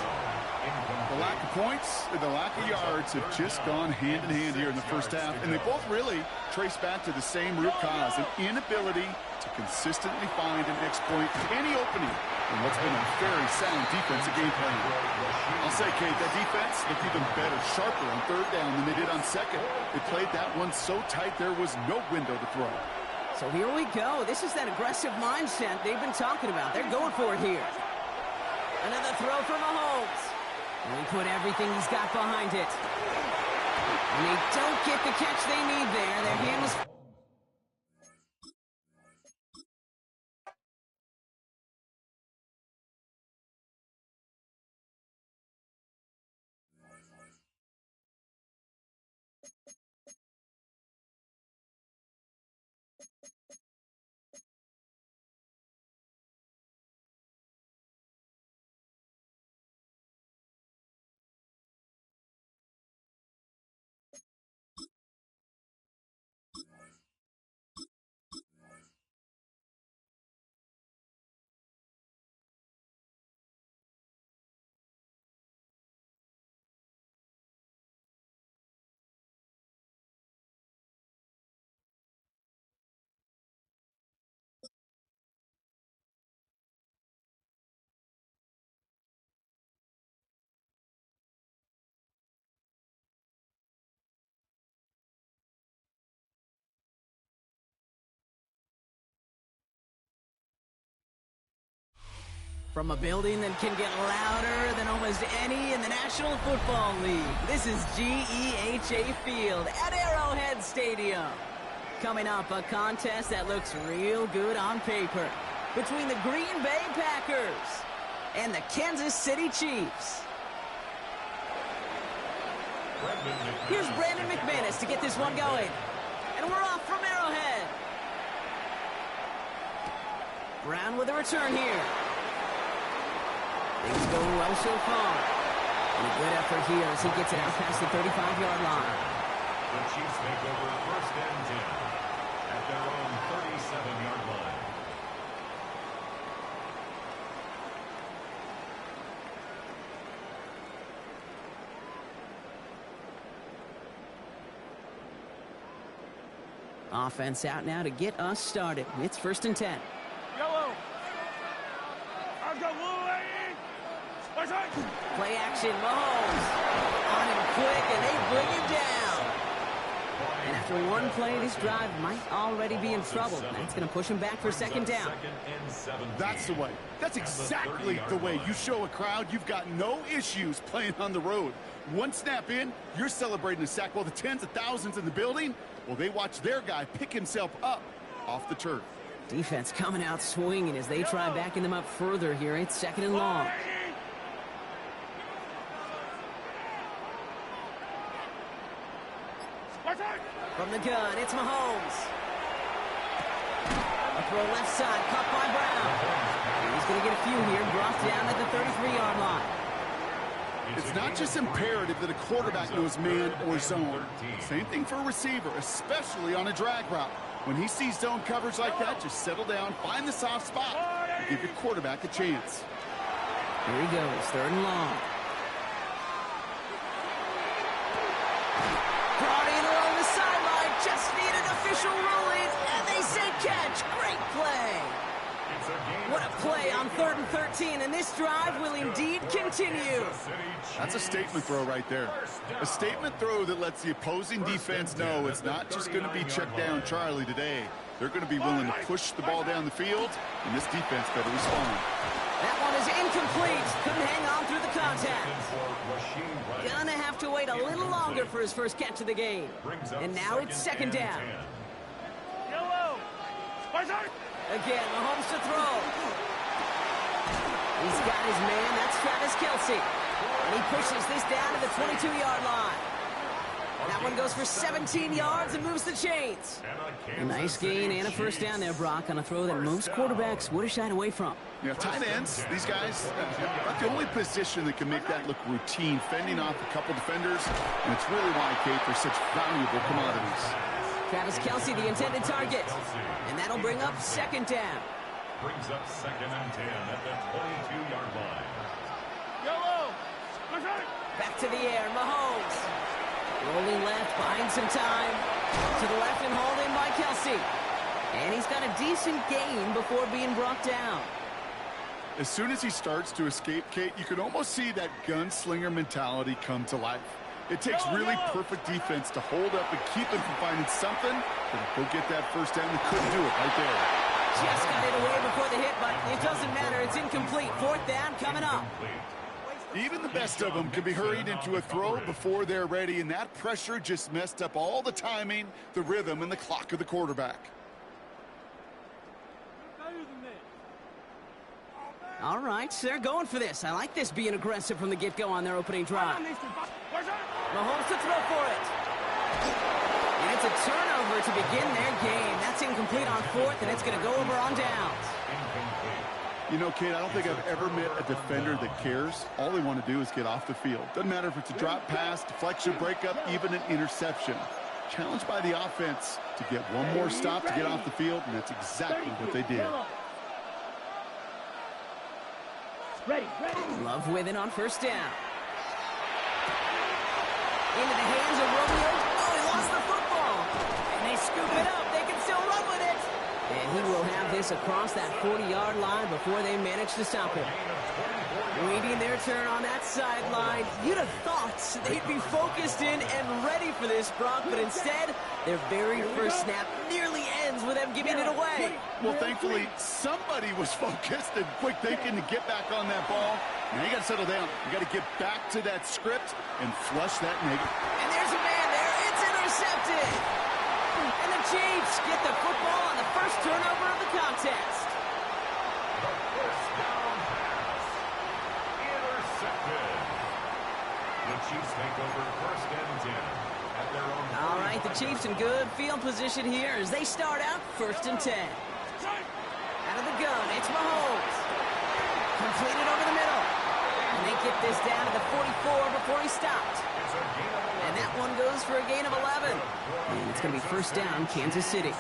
The lack of points and the lack of yards have just gone hand in hand here in the first half, and they both really trace back to the same root cause, an inability to consistently find and exploit any opening in what's been a very sound defensive game plan. I'll say, Kate, that defense looked even better, sharper on 3rd down than they did on 2nd. They played that one so tight there was no window to throw. So here we go. This is that aggressive mindset they've been talking about. They're going for it here. Another throw for Mahomes. And he put everything he's got behind it. And they don't get the catch they need there. Their hand was... From a building that can get louder than almost any in the National Football League, this is GEHA Field at Arrowhead Stadium. Coming up, a contest that looks real good on paper between the Green Bay Packers and the Kansas City Chiefs. Here's Brandon McManus to get this one going. And we're off from Arrowhead. Brown with a return here. Things going well so far. And a good effort here as he gets it out past the 35-yard line. The Chiefs make over 1st and 10 at their own 37-yard line. Offense out now to get us started. It's 1st and 10. Yellow. I've got Play action, Mahomes. On him quick, and they bring him down. And after one play, this drive might already be in trouble. That's going to push him back for 2nd down. That's the way. That's exactly the way you show a crowd you've got no issues playing on the road. One snap in, you're celebrating a sack while the tens of thousands in the building, well, they watch their guy pick himself up off the turf. Defense coming out swinging as they try backing them up further here. It's 2nd and long. From the gun, it's Mahomes. A throw left side, caught by Brown. He's going to get a few here, brought down at the 33-yard line. It's not just imperative that a quarterback knows man or zone. Same thing for a receiver, especially on a drag route. When he sees zone coverage like that, just settle down, find the soft spot, and give your quarterback a chance. Here he goes, 3rd and long. Brought in along the sideline, just need an official ruling, and they say catch. Great play. What a play on 3rd and 13, and this drive will indeed continue. That's a statement throw right there. A statement throw that lets the opposing defense know it's not just going to be check down Charlie today. They're going to be willing to push the ball down the field, and this defense better respond. That one is incomplete. Couldn't hang on through the contact. Gonna have to wait a little longer for his first catch of the game. And now it's 2nd down. Again, Mahomes to throw. He's got his man. That's Travis Kelce. And he pushes this down to the 22-yard line. That one goes for 17 yards and moves the chains. A nice gain and a 1st down there, Brock, on a throw that most quarterbacks would have shied away from. Yeah, tight ends, these guys, are the only position that can make that look routine, fending off a couple defenders, and it's really why, Kate, they're such valuable commodities. Travis Kelce, the intended target. And that'll bring up 2nd down. Brings up 2nd and 10 at the 22-yard line. Back to the air, Mahomes. Rolling left, buying some time. To the left and hauled in by Kelce. And he's got a decent gain before being brought down. As soon as he starts to escape, Kate, you can almost see that gunslinger mentality come to life. It takes really perfect defense to hold up and keep him from finding something. But go get that 1st down. They couldn't do it right there. Just got it away before the hit, but it doesn't matter. It's incomplete. 4th down coming up. Even the best of them can be hurried into a throw before they're ready, and that pressure just messed up all the timing, the rhythm, and the clock of the quarterback. All right, they're going for this. I like this being aggressive from the get-go on their opening drive. Mahomes to throw for it. And it's a turnover to begin their game. That's incomplete on 4th, and it's going to go over on downs. You know, Kate, I don't think I've ever met a defender that cares. All they want to do is get off the field. Doesn't matter if it's a drop pass, deflection, breakup, even an interception. Challenged by the offense to get one more stop to get off the field, and that's exactly what they did. Love with it on 1st down. Into the hands of Romeo. Oh, he lost the football. And they scoop it up. They can still run with it. And he will have this across that 40-yard line before they manage to stop him. Waiting their turn on that sideline. You'd have thought they'd be focused in and ready for this, Brock, but instead, their very first snap nearly ends with them giving it away. Well, thankfully, somebody was focused and quick thinking to get back on that ball. Now you got to settle down. You got to get back to that script and flush that negative. And there's a man there. It's intercepted. And the Chiefs get the football on the first turnover of the contest. The first down pass. Intercepted. The Chiefs take over first and 10 at their own. All right, the Chiefs in good field position here as they start out first and 10. Out of the gun, it's Mahomes. Completed over the middle. And they get this down to the 44 before he stopped. And that one goes for a gain of 11. And it's going to be first down, Kansas City.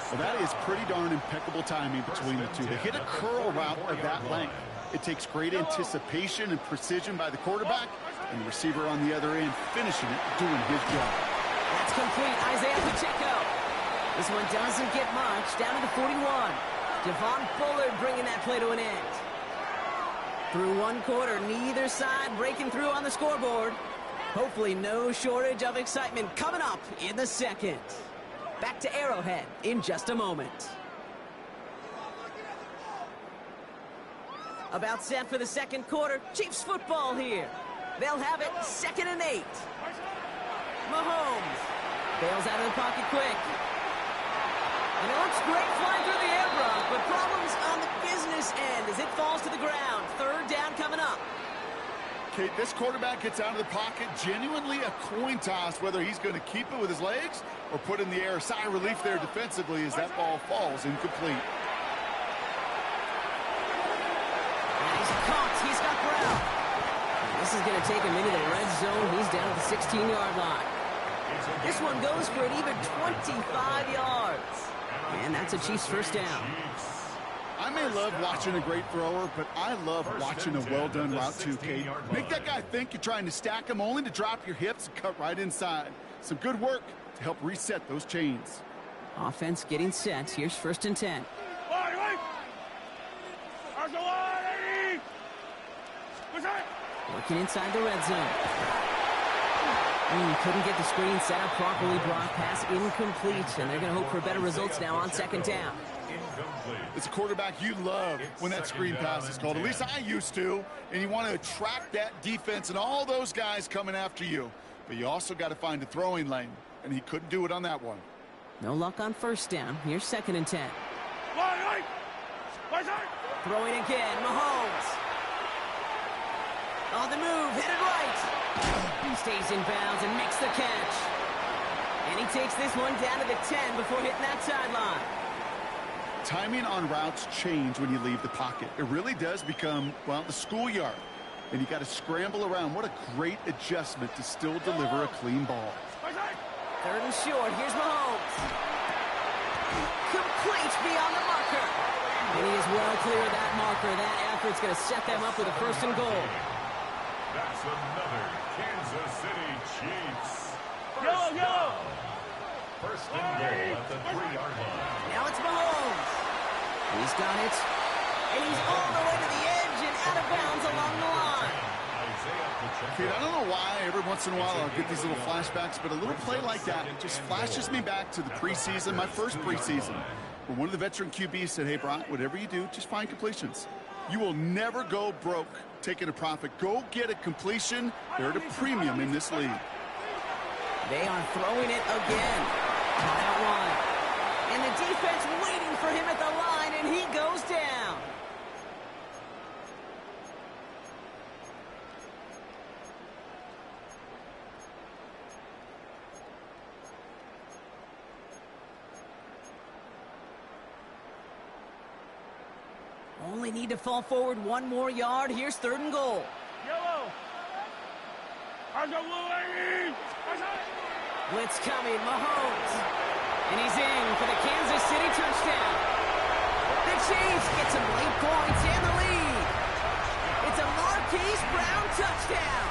Well, that is pretty darn impeccable timing between the two. They hit a curl route of that length. It takes great anticipation and precision by the quarterback, and the receiver on the other end finishing it, doing his job. That's complete. Isaiah Pacheco. This one doesn't get much. Down to the 41. Devon Bullard bringing that play to an end. Through one quarter, neither side breaking through on the scoreboard. Hopefully no shortage of excitement coming up in the second. Back to Arrowhead in just a moment. About set for the second quarter. Chiefs football here. They'll have it 2nd and 8. Mahomes bails out of the pocket quick. And it looks great flying through the air, Brock, but problems on the business end as it falls to the ground. Third down coming up. Okay, this quarterback gets out of the pocket, genuinely a coin toss whether he's going to keep it with his legs or put in the air. Sigh of relief there defensively as that ball falls incomplete. And he's caught. He's got Brown. And this is going to take him into the red zone. He's down at the 16-yard line. This one goes for an even 25 yards. And that's a Chiefs first down. I may love watching a great thrower, but I love watching a well-done route too, Kate. Make that guy think you're trying to stack him only to drop your hips and cut right inside. Some good work to help reset those chains. Offense getting set. Here's first and 10. Working inside the red zone. Couldn't get the screen set up properly. Brock, pass incomplete, and they're going to hope for better results now on second down. It's a quarterback you love when that screen pass is called. At least I used to. And you want to attract that defense and all those guys coming after you. But you also got to find a throwing lane, and he couldn't do it on that one. No luck on first down. Here's 2nd and 10. Throwing again, Mahomes. On the move, hit it right. He stays in bounds and makes the catch. And he takes this one down to the 10 before hitting that sideline. Timing on routes change when you leave the pocket. It really does become, well, the schoolyard. And you got to scramble around. What a great adjustment to still deliver a clean ball. 3rd and short. Here's Mahomes. Complete beyond the marker. And he is well clear of that marker. That effort's going to set them up with a 1st and goal. That's another Kansas City Chiefs. First and goal at the 3-yard line. Now it's Mahomes. He's got it. And he's all the way to the edge and out of bounds along the line. Kid, I don't know why every once in a while I'll get these little flashbacks, but a little play like that, it just flashes me back to the preseason, my first preseason, where one of the veteran QBs said, hey, Brock, whatever you do, just find completions. You will never go broke taking a profit. Go get a completion. They're at a premium in this league. They are throwing it again. That one. And the defense waiting for him at the line, and he goes down. Only need to fall forward one more yard. Here's 3rd and goal. Blitz coming, Mahomes. And he's in for the Kansas City touchdown. The Chiefs get some late points and the lead. It's a Marquise Brown touchdown.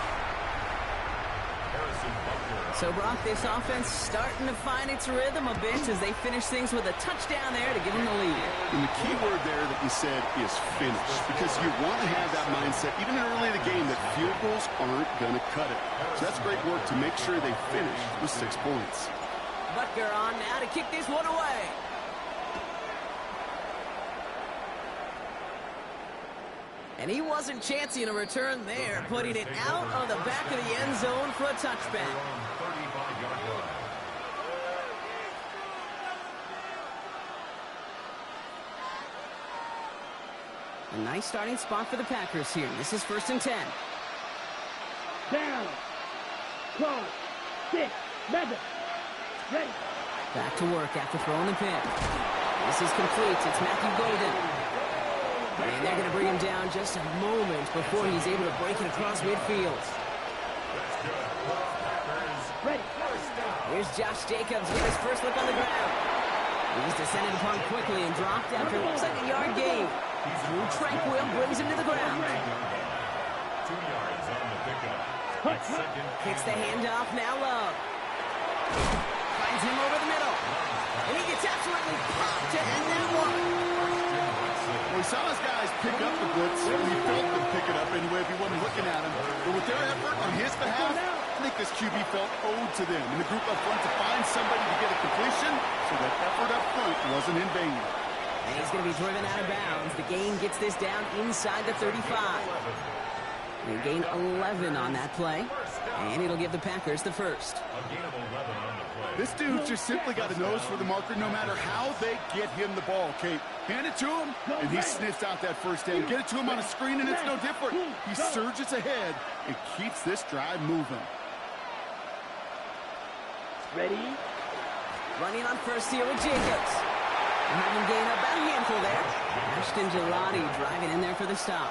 So, Brock, this offense starting to find its rhythm a bit as they finish things with a touchdown there to give them the lead. And the key word there that you said is finish, because you want to have that mindset, even early in the game, that field goals aren't going to cut it. So that's great work to make sure they finish with 6 points. Butker on now to kick this one away. And he wasn't chancing a return there, putting it out of the back of the end zone for a touchback. A nice starting spot for the Packers here. This is 1st and 10. Down. Close. 6. Madden. Ready. Back to work after throwing the pick. This is complete. It's Matthew Golden. And they're going to bring him down just a moment before he's able to break it across midfield. Ready. Here's Josh Jacobs with his first look on the ground. He's descended upon quickly and dropped after it looks like a yard gain. Drew Tranquil brings him to the ground. 2 yards on the pickup. Kicks the handoff, now Love. Finds him over the middle. And he gets absolutely popped to end that one. Well, we saw his guys pick up the blitz, and he felt them pick it up anyway if he wasn't looking at him. But with their effort on his behalf, I think this QB felt owed to them. And the group up front to find somebody to get a completion, so that effort up front wasn't in vain. And he's going to be driven out of bounds. The gain gets this down inside the 35. They gain 11 on that play, and it'll give the Packers the first. This dude just simply got a nose for the marker no matter how they get him the ball, Kate. Hand it to him, and he sniffs out that first down. Get it to him on a screen, and it's no different. He surges ahead and keeps this drive moving. Ready. Running on first here with Jacobs. And having gained about a handful there. Ashton Gelati driving in there for the stop.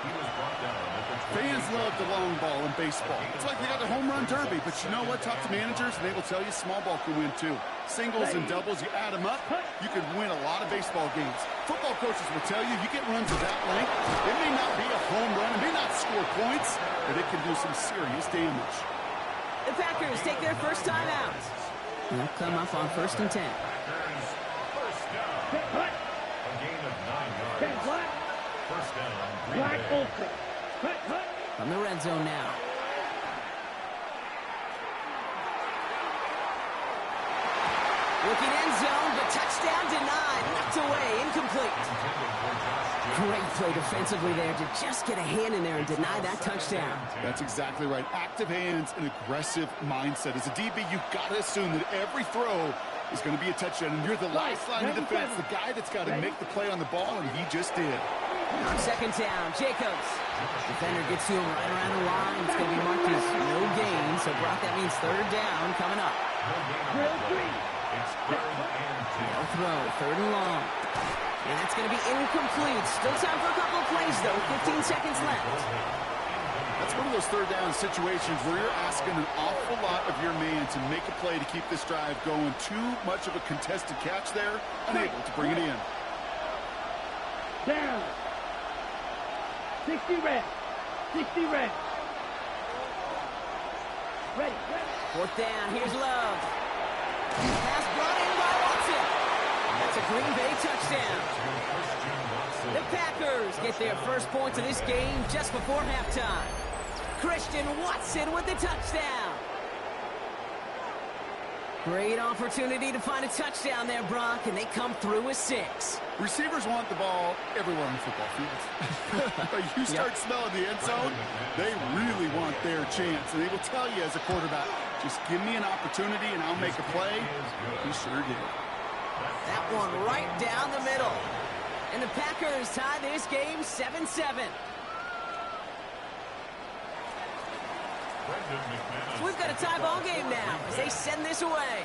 Fans love the long ball in baseball. It's like they got the home run derby, but you know what? Talk to managers, and they will tell you small ball can win too. Singles and doubles, you add them up, you can win a lot of baseball games. Football coaches will tell you, you get runs of that length, it may not be a home run, it may not score points, but it can do some serious damage. The Packers take their first time out. They'll come up on 1st and 10. First down. Black Ultra. From the red zone now. Looking end zone, but touchdown denied. Knocked away, incomplete. Great play defensively there to just get a hand in there and deny that touchdown. That's exactly right. Active hands and aggressive mindset. As a DB, you've got to assume that every throw is going to be a touchdown, and you're the last line of defense, the guy that's got to make the play on the ball, and he just did. On 2nd down, Jacobs. Defender gets to him right around the line. It's going to be marked as no gain, so Brock, that means 3rd down coming up. They'll throw, 3rd and long. And that's going to be incomplete. Still time for a couple of plays, though. 15 seconds left. That's one of those 3rd down situations where you're asking an awful lot of your man to make a play to keep this drive going. Too much of a contested catch there, unable to bring it in. Down. 60 red. 60 red. Ready. 4th down. Here's Love. Pass brought in by Watson. That's a Green Bay touchdown. The Packers get their first points of this game just before halftime. Christian Watson with the touchdown. Great opportunity to find a touchdown there, Brock, and they come through with 6. Receivers want the ball everywhere on the football field. But you start smelling the end zone, they really want their chance. And they will tell you as a quarterback, just give me an opportunity and I'll make a play. He sure did. That one right down the middle. And the Packers tie this game 7-7. So we've got a tie ball game now as they send this away.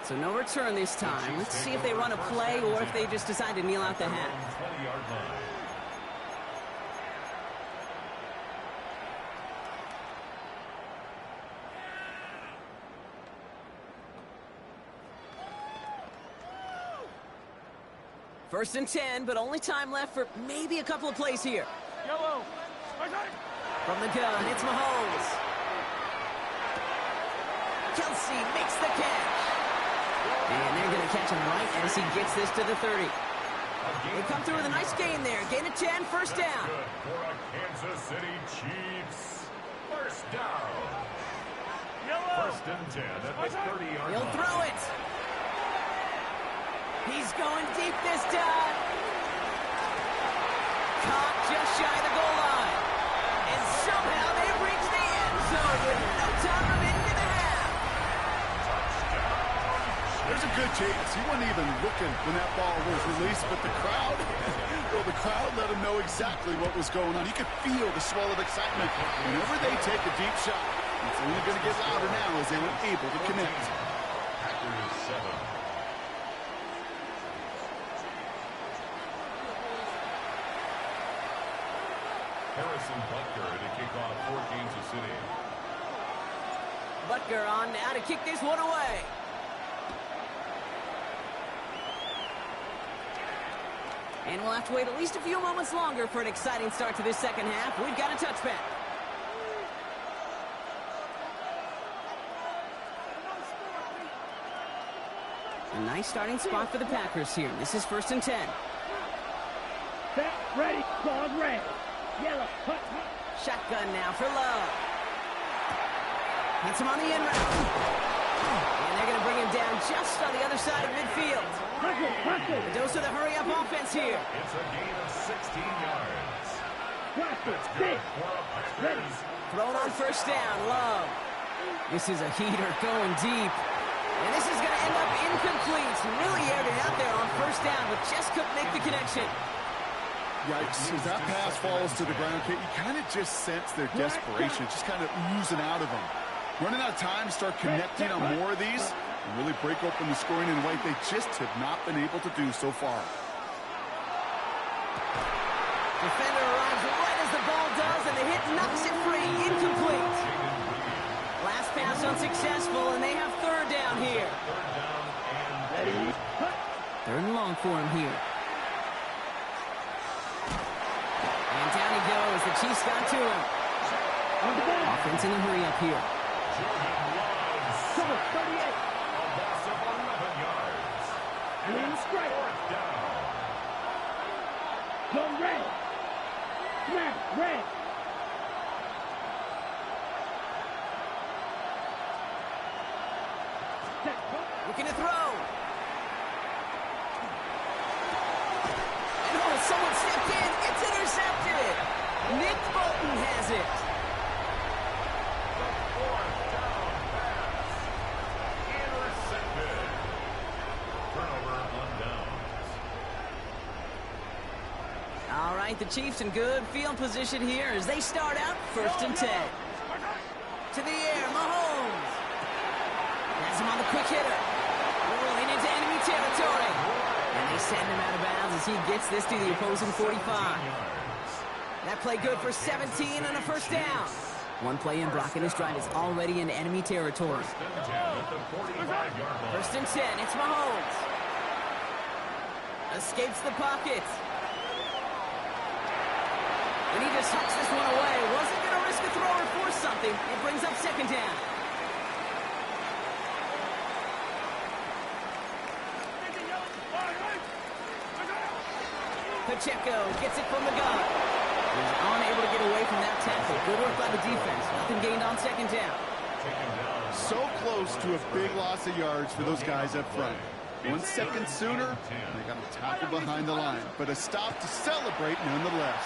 So no return this time. Let's see if they run a play or if they just decide to kneel out the hat. First and 10, but only time left for maybe a couple of plays here. Yellow. From the gun, it's Mahomes. Kelsey makes the catch. And they're going to catch him right as he gets this to the 30. They come through with a nice gain there. Gain of 10, first down. For a Kansas City Chiefs. First down. Yellow. First and 10 at the 30-yard line. He'll throw it. He's going deep this time. Caught just shy of the goal line. And somehow they reach the end zone with no time remaining in the half. There's a good chance. He wasn't even looking when that ball was released, but the crowd, well, the crowd let him know exactly what was going on. You could feel the swell of excitement. Whenever they take a deep shot, it's only going to get louder now as they were able to connect. Packers 7. Harrison Butker to kick off for Kansas City. Butker on now to kick this one away. And we'll have to wait at least a few moments longer for an exciting start to this second half. We've got a touchback. A nice starting spot for the Packers here. This is 1st and 10. Set, ready, ball red. Yellow, hut. Shotgun now for Love. Hits him on the end route. And they're going to bring him down just on the other side of midfield. A dose of the hurry-up offense here. It's a gain of 16 yards. That's good for a Packers. Thrown on 1st down, Love. This is a heater going deep. And this is going to end up incomplete. Really aired it out there on 1st down, but just couldn't make the connection. Yikes, as that pass falls to the ground, you kind of just sense their desperation, just kind of oozing out of them. Running out of time to start connecting on more of these and really break open the scoring in a way they just have not been able to do so far. Defender arrives right as the ball does, and the hit knocks it free. Incomplete. Last pass unsuccessful, and they have 3rd down here. 3rd and long for him here. And down he goes. The Chiefs got to him. Offense in a hurry up here. Cover, 38. A loss of 11 yards. And then strike. 4th down. Go red. Snap, red. Looking to throw. And oh, someone stepped in. It's intercepted. Nick Bolton has it. The 4th down pass. Intercepted. Turnover on downs. All right, the Chiefs in good field position here as they start out 1st and 10. To the air, Mahomes. Has him on the quick hitter. Rolling into enemy territory. And they send him out of bounds as he gets this to the opposing 45. That play good for 17 and a 1st down. One play in, Brock, and his drive is already in enemy territory. 1st and 10, it's Mahomes. Escapes the pocket. And he just hucks this one away. Wasn't going to risk a throw or force something. It brings up 2nd down. Pacheco gets it from the gun. He's unable to get away from that tackle. Good work by the defense. Nothing gained on 2nd down. So close to a big loss of yards for those guys up front. 1 second sooner, they got a tackle behind the line, but a stop to celebrate nonetheless.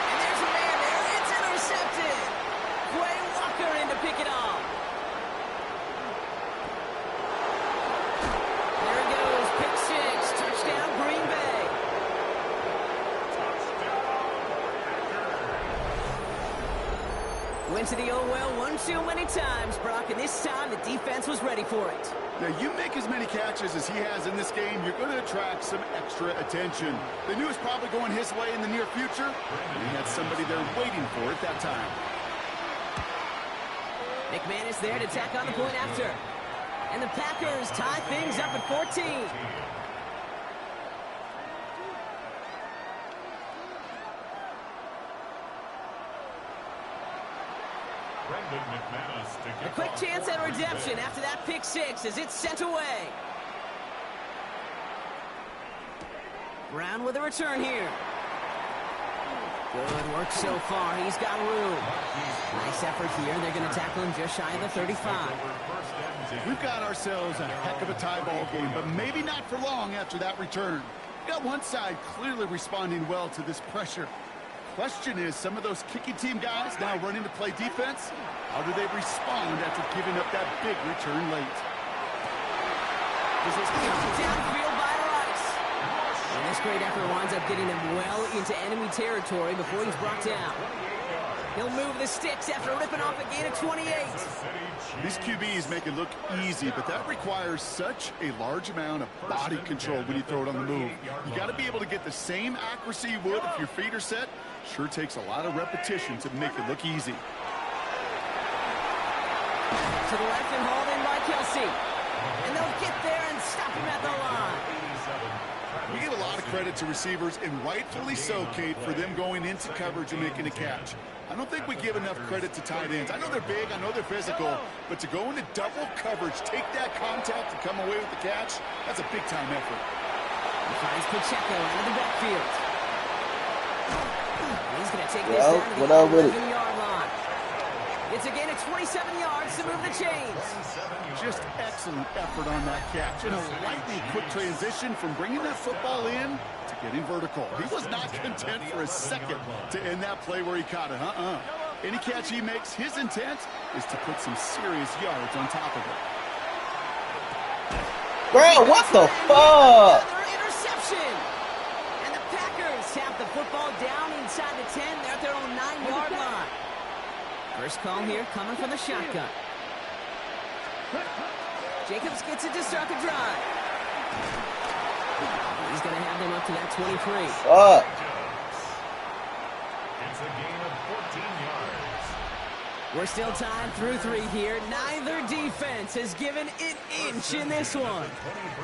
And there's a man there. It's intercepted. Quay Walker in to pick it off. There it goes. Pick 6. Touchdown, Green Bay. Went to the oh well one too many times, Brock, and this time the defense was ready for it. Now, you make as many catches as he has in this game, you're going to attract some extra attention. They knew it was probably going his way in the near future, and he had somebody there waiting for it that time. McManus there to tack on the point after. And the Packers tie things up at 14. A quick chance at redemption after that pick 6 as it's sent away. Brown with a return here. Good work so far. He's got room. Nice effort here. They're going to tackle him just shy of the 35. We've got ourselves a heck of a tie ball game, but maybe not for long after that return. Got one side clearly responding well to this pressure. Question is, some of those kicking team guys now running to play defense, how do they respond after giving up that big return late? This is kicked downfield by Rice. And this great effort winds up getting him well into enemy territory before he's brought down. He'll move the sticks after ripping off a gain of 28. These QBs make it look easy, but that requires such a large amount of body control when you throw it on the move. You got to be able to get the same accuracy you would if your feet are set. Sure takes a lot of repetition to make it look easy. To the left and hauled in by Kelsey. And they'll get there and stop him at the line. We give a lot of credit to receivers, and rightfully so, Kate, for them going into coverage and making a catch. I don't think we give enough credit to tight ends. I know they're big, I know they're physical, but to go into double coverage, take that contact and come away with the catch, that's a big-time effort. He finds Pacheco into the backfield. He's going to take this down to the 11-yard line. It's a gain of 27 yards to move the chains. Just excellent effort on that catch. And a lightning-quick transition from bringing that football in to getting vertical. He was not content for a second to end that play where he caught it. Any catch he makes, his intent is to put some serious yards on top of it. Bro, what the fuck? Another interception. And the Packers have the football down inside the 10. They're at their own 9-yard line. First call here coming from the shotgun. Jacobs gets it to start the drive. He's going to have them up to that 23. It's a gain of 14 yards. We're still tied through 3 here. Neither defense has given an inch in this one.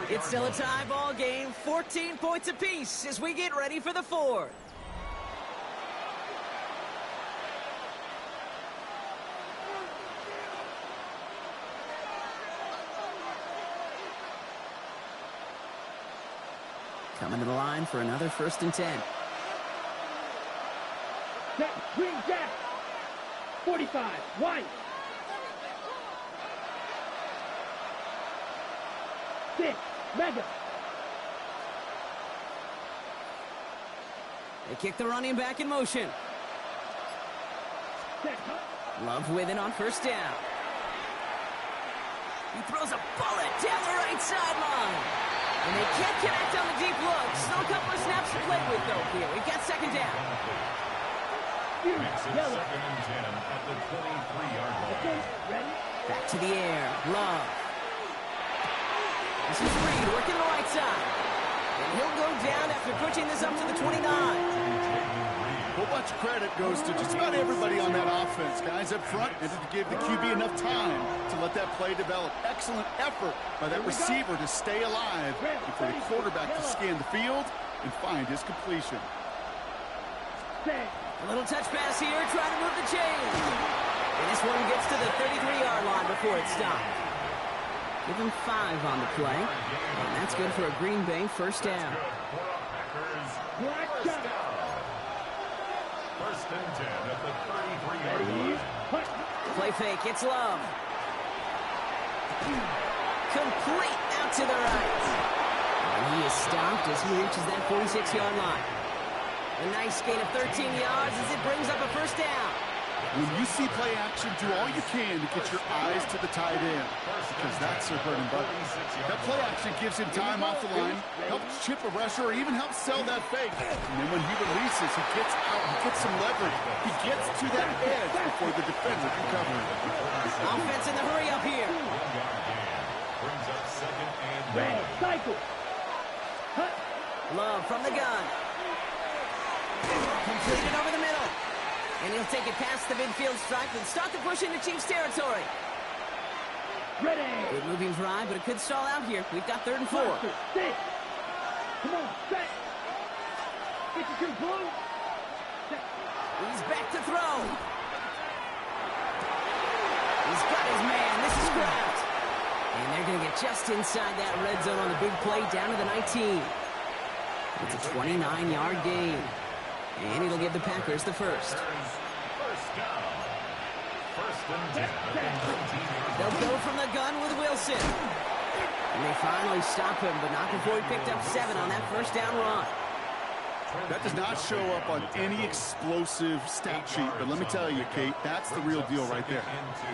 It's still a tie ball game, 14 points apiece as we get ready for the 4th. Coming to the line for another 1st and 10. Set, green jack. 45, wide. 6, mega. They kick the running back in motion. Love with it on 1st down. He throws a bullet down the right sideline. And they can't connect on the deep look. Still a couple of snaps to play with, though, here. We've got 2nd down. Makes it 2nd and 10 at the 23-yard line. Back to the air. Love. This is Reed working the right side. And he'll go down after pushing this up to the 29. A whole bunch of credit goes to just about everybody on that offense. Guys up front needed to give the QB enough time to let that play develop. Excellent effort by that receiver to stay alive and for the quarterback to scan the field and find his completion. A little touch pass here, trying to move the chains. And this one gets to the 33-yard line before it stopped. Give him 5 on the play. And that's good for a Green Bay 1st down. 1st and 10 at the 33-yard line. Play fake, it's Love. Complete out to the right. And he is stopped as he reaches that 46-yard line. A nice gain of 13 yards as it brings up a 1st down. When you see play action, do all you can to get your eyes to the tight end, because that's their bread and butter. That play action gives him time off the line, helps chip a rusher, or even helps sell that fake. And then when he releases, he gets out, he gets some leverage. He gets to that edge before the defender can cover him. Offense in the hurry up here. Brings up 2nd and 9. Cycle. Love from the gun. Completed over the middle. And he'll take it past the midfield stripe and start the push into Chiefs territory. Ready. Good moving drive, but it could stall out here. We've got 3rd and 4. 6. Come on, set. Get your control. He's back to throw. He's got his man. This is Kraft. And they're going to get just inside that red zone on the big play down to the 19. It's a 29-yard gain. And it'll give the Packers the 1st. 1st down. 1st and 10 at the 19-yard line. They'll go from the gun with Wilson. And they finally stop him, but not before he picked up 7 on that 1st down run. That does not show up on any explosive stat sheet, but let me tell you, Kate, that's the real deal right there.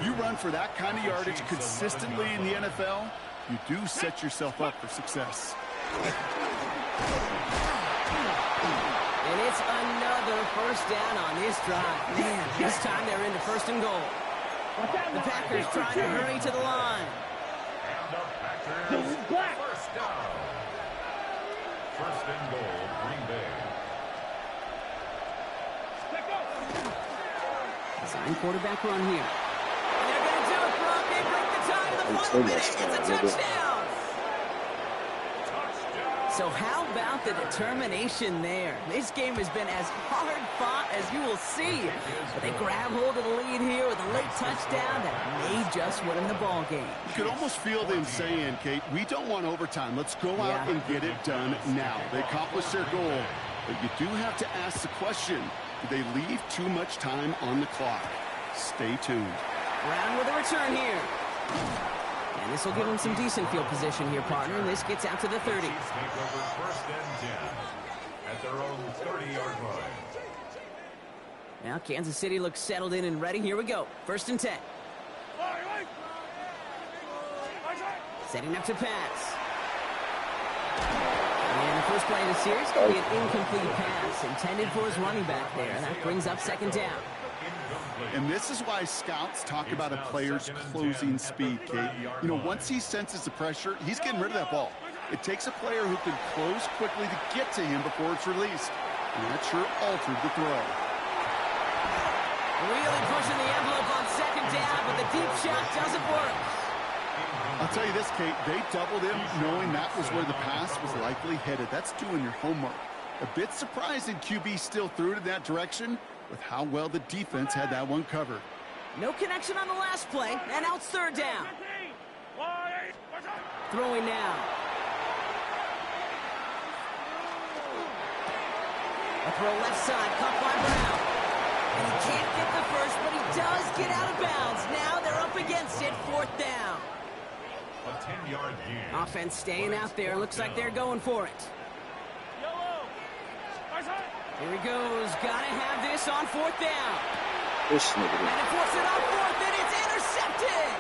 You run for that kind of yardage consistently in the NFL, you do set yourself up for success. And it's another first down on this drive. Man, this time they're into first and goal. The Packers trying to hurry to the line. And the Packers first down. First and goal, Green Bay. Design quarterback run here. And they're going to do it, Brock. They break the tie to the final minute. It's a touchdown. So how about the determination there? This game has been as hard fought as you will see. But they grab hold of the lead here with a late touchdown that may just win them the ball game. You could almost feel them saying, Kate, we don't want overtime. Let's go out and get it done now. They accomplished their goal. But you do have to ask the question, do they leave too much time on the clock? Stay tuned. Brown with a return here. And this will give them some decent field position here, partner. And this gets out to the 30. Take over first and 10 at their own 30-yard line. Now Kansas City looks settled in and ready. Here we go. First and 10. Setting up to pass. And the first play of the series going to be an incomplete pass intended for his running back there. And that brings up second down. And this is why scouts talk about a player's closing speed, Kate. You know, once he senses the pressure, he's getting rid of that ball. It takes a player who can close quickly to get to him before it's released. And that sure altered the throw. Really pushing the envelope on second down, but the deep shot doesn't work. I'll tell you this, Kate, they doubled him knowing that was where the pass was likely headed. That's doing your homework. A bit surprising QB still threw it in that direction with how well the defense had that one covered. No connection on the last play, and now it's third down. Throwing now. A throw left side, caught by Brown. And he can't get the first, but he does get out of bounds. Now they're up against it, fourth down. A 10-yard gain. Offense staying out there. Looks like they're going for it. Here he goes. Gotta have this on fourth down. This nigga. And it forces it on fourth, and it's intercepted.